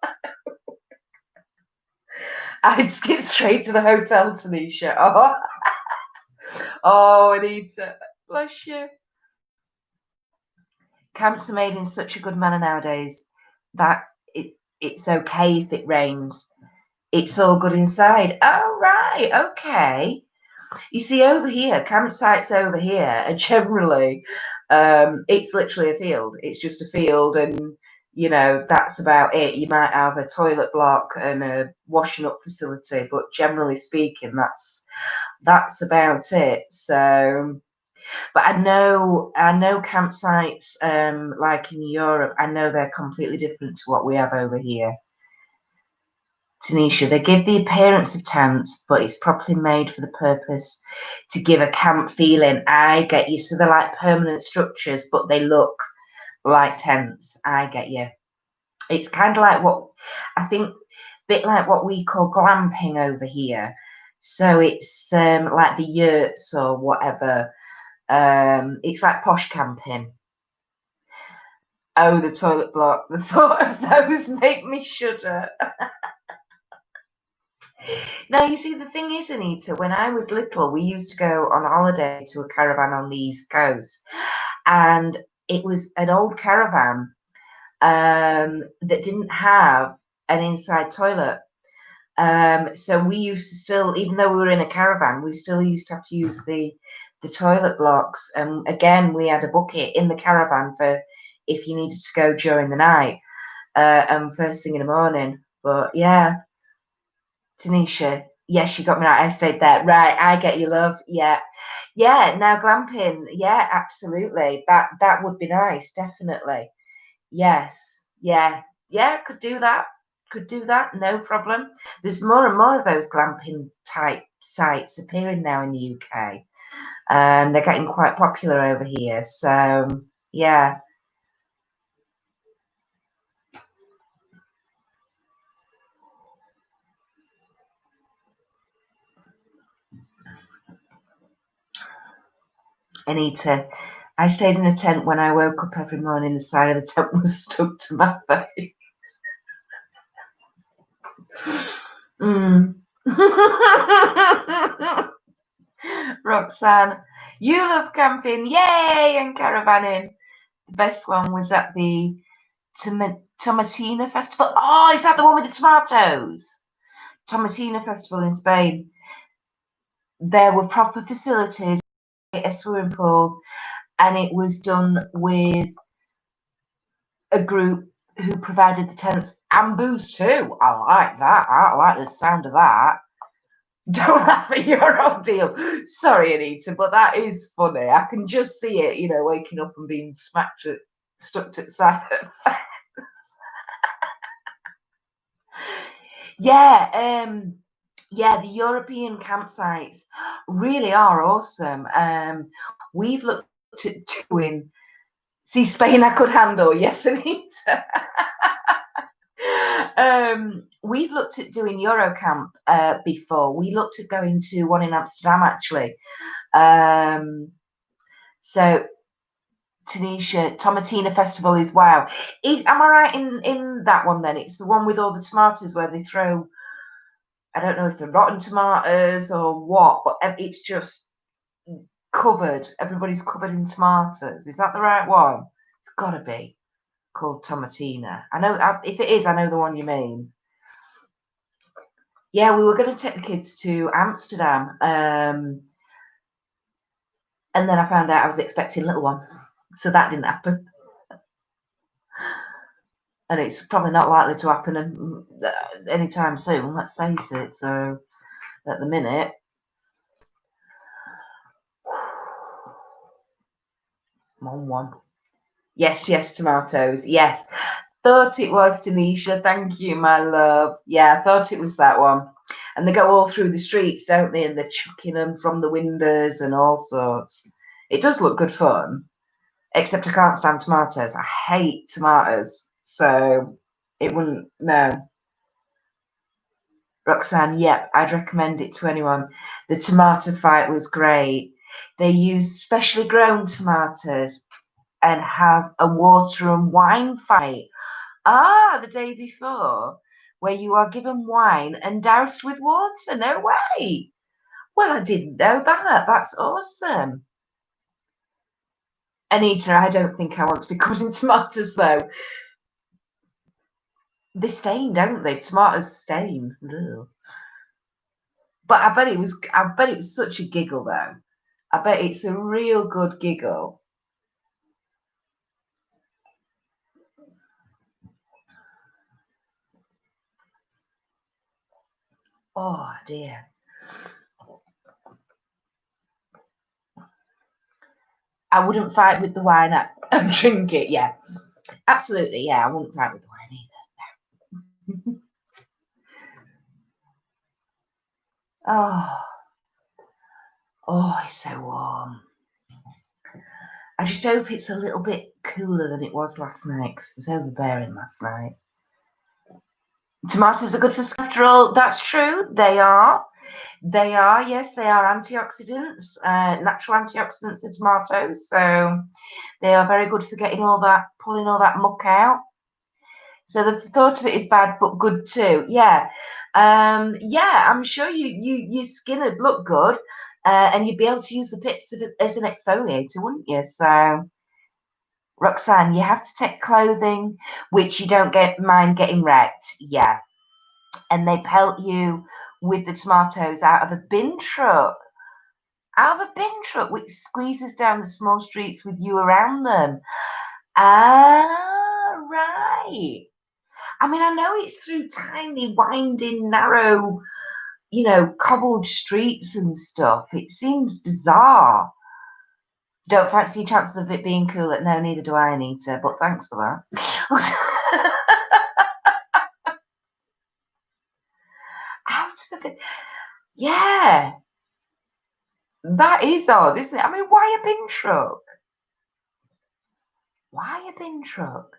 I'd skip straight to the hotel, Tanisha. Oh, oh, Anita, bless you. Camps are made in such a good manner nowadays that it's okay if it rains. It's all good inside. Oh, right, okay. You see, over here, campsites over here are generally, it's literally a field. It's just a field, and that's about it. You might have a toilet block and a washing up facility, but generally speaking, that's about it. So, but I know campsites, like in Europe, I know they're completely different to what we have over here. Tanisha, they give the appearance of tents, but it's properly made for the purpose to give a camp feeling. I get you. So they're like permanent structures, but they look like tents. I get you. It's kind of like what I think, a bit like what we call glamping over here. So it's like the yurts or whatever. It's like posh camping. Oh, the toilet block. The thought of those make me shudder. Now, you see, the thing is, Anita, when I was little, we used to go on holiday to a caravan on the East Coast, and it was an old caravan that didn't have an inside toilet. So we used to still, even though we were in a caravan, we still used to have to use the toilet blocks. And again, we had a bucket in the caravan for if you needed to go during the night and first thing in the morning. But yeah, Tanisha, yes, you got me right. I stayed there. Right, I get you, love. Yeah. Yeah, now glamping. Yeah, absolutely. That would be nice, definitely. Yes. Yeah. Yeah, could do that. Could do that, no problem. There's more and more of those glamping type sites appearing now in the UK. They're getting quite popular over here. So yeah. Anita, I stayed in a tent. When I woke up every morning, the side of the tent was stuck to my face. Mm. Roxanne, you love camping, yay, and caravanning. The best one was at the Tomatina Festival. Oh, is that the one with the tomatoes? Tomatina Festival in Spain. There were proper facilities, a swimming pool, and it was done with a group who provided the tents and booze too. I like that. I like the sound of that. Don't laugh at your ordeal. Sorry, Anita, but that is funny. I can just see it, waking up and being stuck to the side of the fence. Yeah, the European campsites really are awesome. We've looked at doing. See, Spain I could handle. Yes, Anita. We've looked at doing Eurocamp before. We looked at going to one in Amsterdam, actually. So, Tanisha, Tomatina Festival is wow. Am I right in that one then? It's the one with all the tomatoes where they throw, I don't know if they're rotten tomatoes or what, but it's just covered. Everybody's covered in tomatoes. Is that the right one? It's got to be called Tomatina. I know, if it is, I know the one you mean. Yeah, we were going to take the kids to Amsterdam, and then I found out I was expecting a little one, so that didn't happen. And it's probably not likely to happen anytime soon, let's face it. So at the minute, come on, one. Yes, tomatoes. Yes. Thought it was, Tanisha. Thank you, my love. Yeah, I thought it was that one. And they go all through the streets, don't they? And they're chucking them from the windows and all sorts. It does look good fun, except I can't stand tomatoes. I hate tomatoes. So it wouldn't, no. Roxanne, yep, I'd recommend it to anyone. The tomato fight was great. They use specially grown tomatoes and have a water and wine fight. The day before, where you are given wine and doused with water. No way. Well, I didn't know that. That's awesome. Anita, I don't think I want to be covered in tomatoes, though. They stain, don't they? Tomatoes stain. Ugh. But I bet it was such a giggle, though. I bet it's a real good giggle. Oh, dear. I wouldn't fight with the wine and drink it, yeah. Absolutely, yeah, I wouldn't fight with the wine either. Oh, it's so warm. I just hope it's a little bit cooler than it was last night because it was overbearing last night. Tomatoes are good for skin after all. That's true. They are. They are. Yes, they are antioxidants, natural antioxidants in tomatoes. So they are very good for getting pulling all that muck out. So the thought of it is bad, but good too. Yeah. Yeah, I'm sure your skin would look good, and you'd be able to use the pips as an exfoliator, wouldn't you? So, Roxanne, you have to take clothing which you don't mind getting wrecked. Yeah, and they pelt you with the tomatoes out of a bin truck. Out of a bin truck, which squeezes down the small streets with you around them. Ah, right. I mean, I know it's through tiny, winding, narrow, cobbled streets and stuff. It seems bizarre. Don't fancy your chances of it being cool. No, neither do I, Anita, but thanks for that. Out of it. Yeah. That is odd, isn't it? I mean, why a bin truck? Why a bin truck?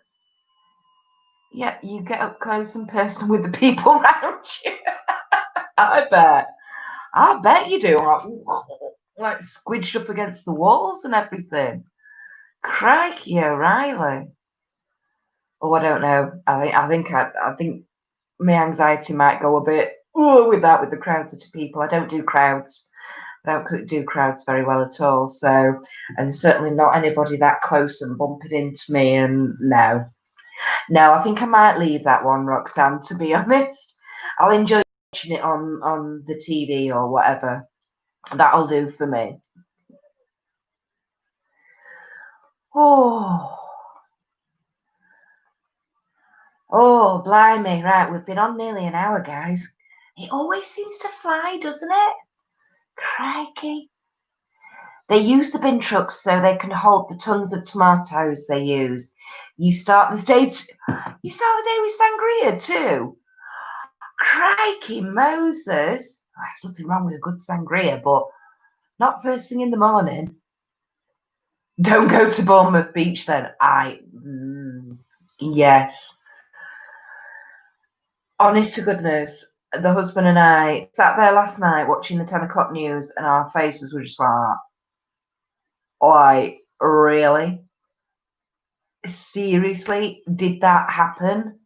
Yeah, you get up close and personal with the people around you. I bet you do. Like squidged up against the walls and everything. Crikey, O'Reilly. Oh, I don't know. I think my anxiety might go a bit with the crowds of people. I don't do crowds. I don't do crowds very well at all. So, and certainly not anybody that close and bumping into me. And no, I think I might leave that one, Roxanne. To be honest, I'll enjoy watching it on the TV or whatever. That'll do for me. Oh, blimey. Right, we've been on nearly an hour, guys. It always seems to fly, doesn't it? Crikey. They use the bin trucks so they can hold the tons of tomatoes they use. You start the day with sangria too. Crikey Moses. Oh, there's nothing wrong with a good sangria, but not first thing in the morning. Don't go to Bournemouth Beach then. Yes. Honest to goodness, the husband and I sat there last night watching the 10 o'clock news and our faces were just like, really? Seriously? Did that happen?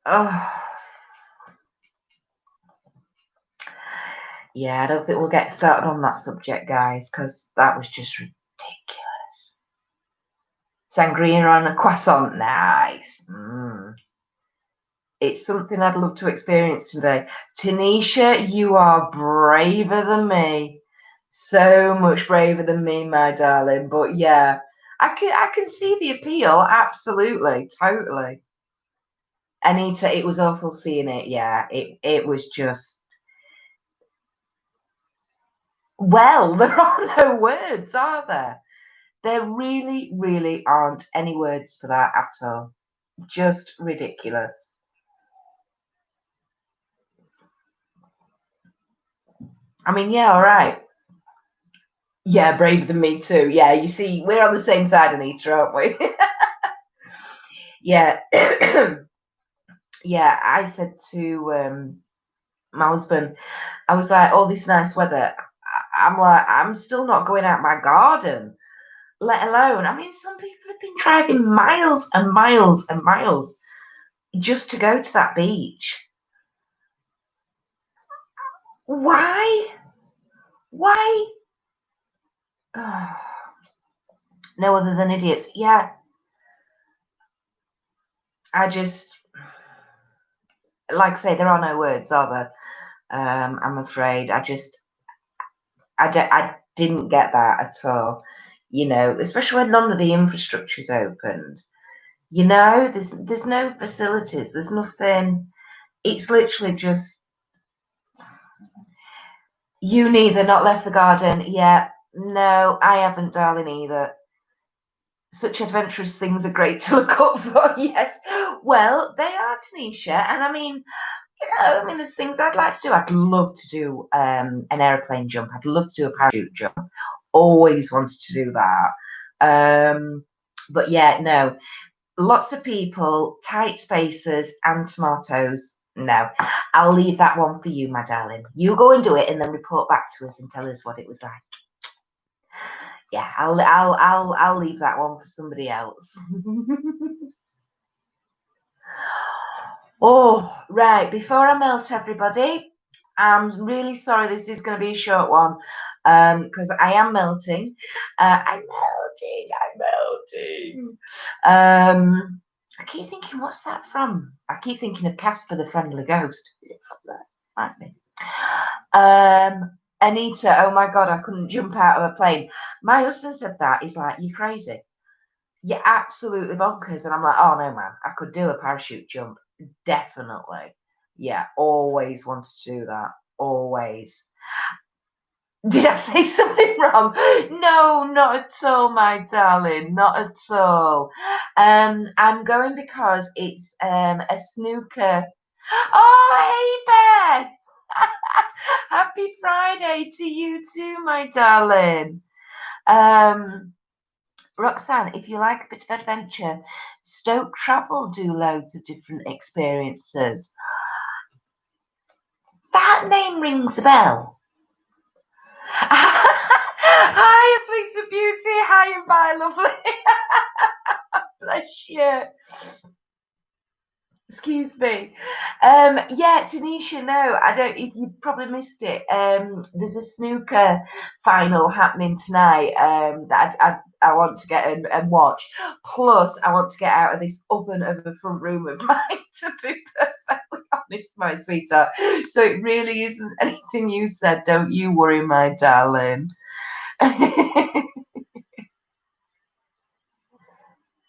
Oh. Yeah, I don't think we'll get started on that subject, guys, because that was just ridiculous. Sangria on a croissant, nice. It's something I'd love to experience today. Tanisha, you are braver than me. So much braver than me, my darling. But yeah, I can see the appeal. Absolutely, totally. Anita, it was awful seeing it. Yeah, it was just. Well, there are no words, are there? There really, really aren't any words for that at all. Just ridiculous. I mean, yeah, all right. Yeah, braver than me too. Yeah, you see, we're on the same side, Anita, aren't we? Yeah. Yeah, I said to my husband, I was like, all this nice weather. I'm like, I'm still not going out my garden, let alone, I mean, some people have been driving miles and miles and miles just to go to that beach. Why? Why? No other than idiots. Yeah. I just, like I say, there are no words, are there? I'm afraid. I didn't get that at all. Especially when none of the infrastructure's opened. There's no facilities. There's nothing. It's literally just you neither not left the garden. Yeah, no, I haven't, darling, either. Such adventurous things are great to look up for. Yes, well, they are, Tanisha, and I mean, I mean, there's things I'd like to do. I'd love to do an airplane jump. I'd love to do a parachute jump. Always wanted to do that. But yeah, no. Lots of people, tight spaces, and tomatoes. No, I'll leave that one for you, my darling. You go and do it, and then report back to us and tell us what it was like. Yeah, I'll leave that one for somebody else. Oh, right. Before I melt everybody, I'm really sorry this is going to be a short one because I am melting. I'm melting. I keep thinking, what's that from? I keep thinking of Casper the Friendly Ghost. Is it from there? Might be. Anita, oh my God, I couldn't jump out of a plane. My husband said that. He's like, you're crazy. You're absolutely bonkers. And I'm like, oh no, man, I could do a parachute jump. Definitely. Yeah, always wanted to do that. Always. Did I say something wrong? No, not at all, my darling. Not at all. I'm going because it's a snooker. Oh, hey, Beth. Happy Friday to you too, my darling. Roxanne, if you like a bit of adventure, Stoke Travel do loads of different experiences. That name rings a bell. Hi, Fleet of Beauty. Hi and bye, lovely. Bless you. Excuse me. Yeah, Tanisha, no, I don't. You probably missed it. There's a snooker final happening tonight that I want to get and watch. Plus, I want to get out of this oven of the front room of mine, to be perfectly honest, my sweetheart. So it really isn't anything you said. Don't you worry, my darling. I'll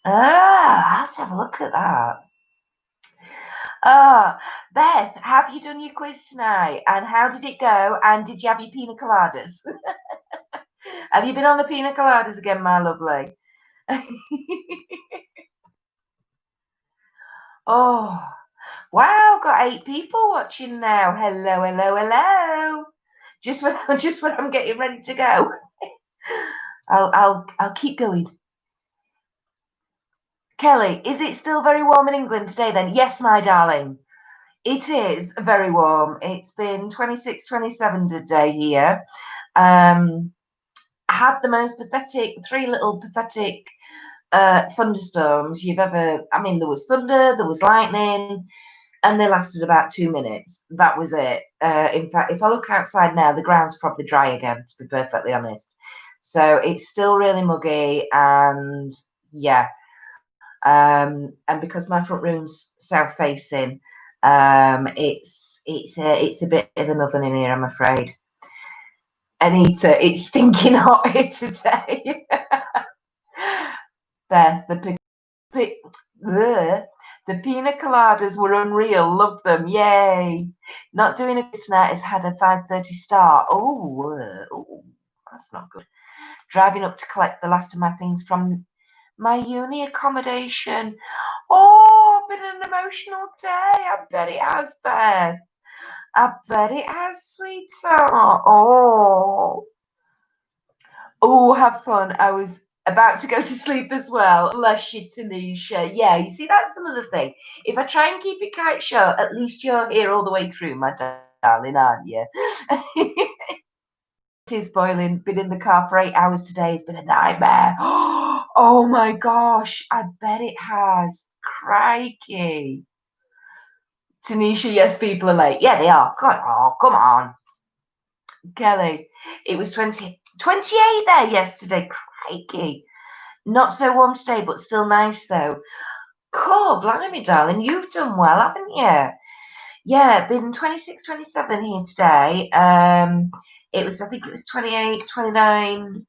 have to have a look at that. Beth, have you done your quiz tonight? And how did it go? And did you have your pina coladas? Have you been on the pina coladas again, my lovely? Oh, wow, got 8 people watching now. Hello, hello, hello. Just when I'm getting ready to go. I'll keep going. Kelly, is it still very warm in England today then? Yes, my darling. It is very warm. It's been 26, 27 today here. Had the most pathetic, 3 little pathetic thunderstorms you've ever. I mean, there was thunder, there was lightning, and they lasted about 2 minutes. That was it. In fact, if I look outside now, the ground's probably dry again, to be perfectly honest. So it's still really muggy, and yeah. And because my front room's south facing, it's a bit of an oven in here, I'm afraid. Anita, it's stinking hot here today. Beth, the pina coladas were unreal. Love them. Yay. Not doing a quiz tonight has had a 5:30 start. Oh, that's not good. Driving up to collect the last of my things from my uni accommodation. Oh, been an emotional day. I bet it has, Beth. I bet it has, sweetheart. Oh, have fun. I was about to go to sleep as well. Bless you, Tanisha. Yeah, you see, that's another thing. If I try and keep it quite short, at least you're here all the way through, my darling, aren't you? It is boiling. Been in the car for 8 hours today. It's been a nightmare. Oh my gosh, I bet it has. Crikey. Tanisha, yes, people are late. Yeah, they are. Come on. Kelly, it was 28 there yesterday. Crikey. Not so warm today, but still nice though. Cool, blimey, darling. You've done well, haven't you? Yeah, been 26, 27 here today. I think it was 28, 29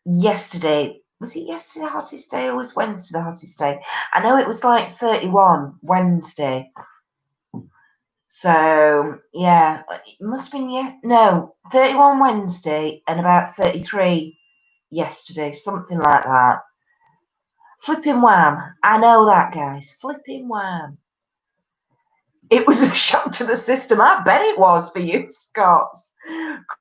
yesterday. Was it yesterday the hottest day or was Wednesday the hottest day? I know it was like 31 Wednesday. So, yeah, it must have been, 31 Wednesday and about 33 yesterday, something like that. Flipping wham. I know that, guys. Flipping wham. It was a shock to the system. I bet it was for you, Scots.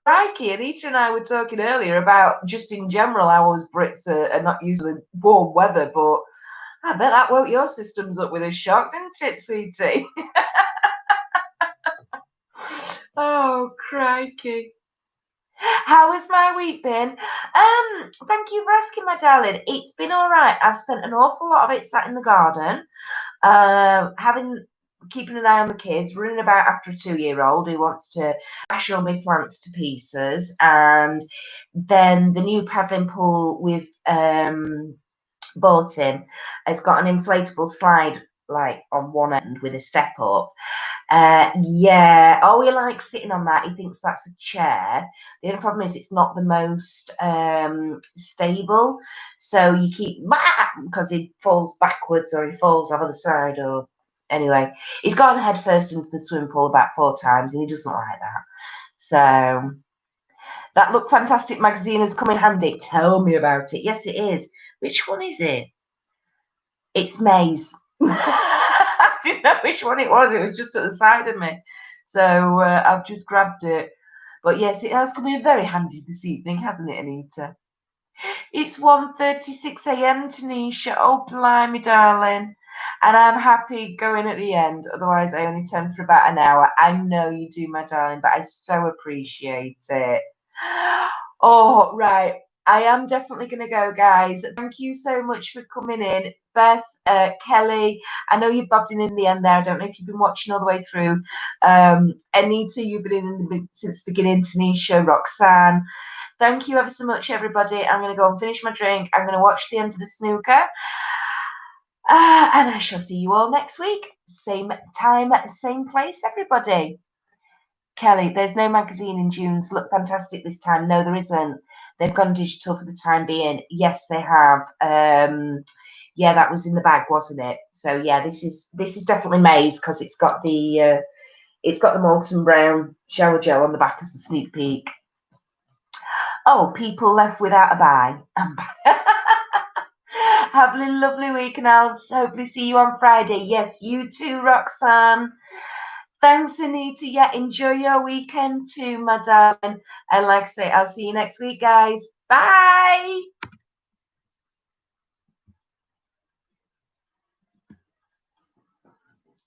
Crikey, Anita and I were talking earlier about just in general how us Brits are not used to warm weather, but I bet that woke your systems up with a shock, didn't it, sweetie? Oh, crikey. How has my week been? Thank you for asking, my darling. It's been all right. I've spent an awful lot of it sat in the garden, keeping an eye on the kids, running about after a 2-year-old who wants to bash all my plants to pieces, and then the new paddling pool we've bought him. It's got an inflatable slide like on one end with a step up. Yeah. Oh, he likes sitting on that. He thinks that's a chair. The only problem is it's not the most stable. So you keep because he falls backwards or he falls over the side or anyway. He's gone head first into the swimming pool about 4 times and he doesn't like that. So that Look Fantastic magazine has come in handy. Tell me about it. Yes, it is. Which one is it? It's May's. I didn't know which one it was. It was just at the side of me. So I've just grabbed it. But yes, it has come in very handy this evening, hasn't it, Anita? It's 1:36 a.m. Tanisha. Oh, blimey, darling. And I'm happy going at the end. Otherwise, I only tend for about an hour. I know you do, my darling, but I so appreciate it. Oh, right. I am definitely going to go, guys. Thank you so much for coming in. Beth, Kelly, I know you bobbed in the end there. I don't know if you've been watching all the way through. Anita, you've been in since the beginning. Tanisha, Roxanne. Thank you ever so much, everybody. I'm going to go and finish my drink. I'm going to watch the end of the snooker. And I shall see you all next week. Same time, same place, everybody. Kelly, there's no magazine in June's Look Fantastic this time. No, there isn't. They've gone digital for the time being. Yes, they have. Yeah, that was in the bag, wasn't it? So yeah, this is definitely May's because it's got the Molten Brown shower gel on the back as a sneak peek. Oh, people left without a buy. Have a lovely week, and I'll hopefully see you on Friday. Yes, you too, Roxanne. Thanks, Anita. Yeah, enjoy your weekend too, my darling. And like I say, I'll see you next week, guys. Bye.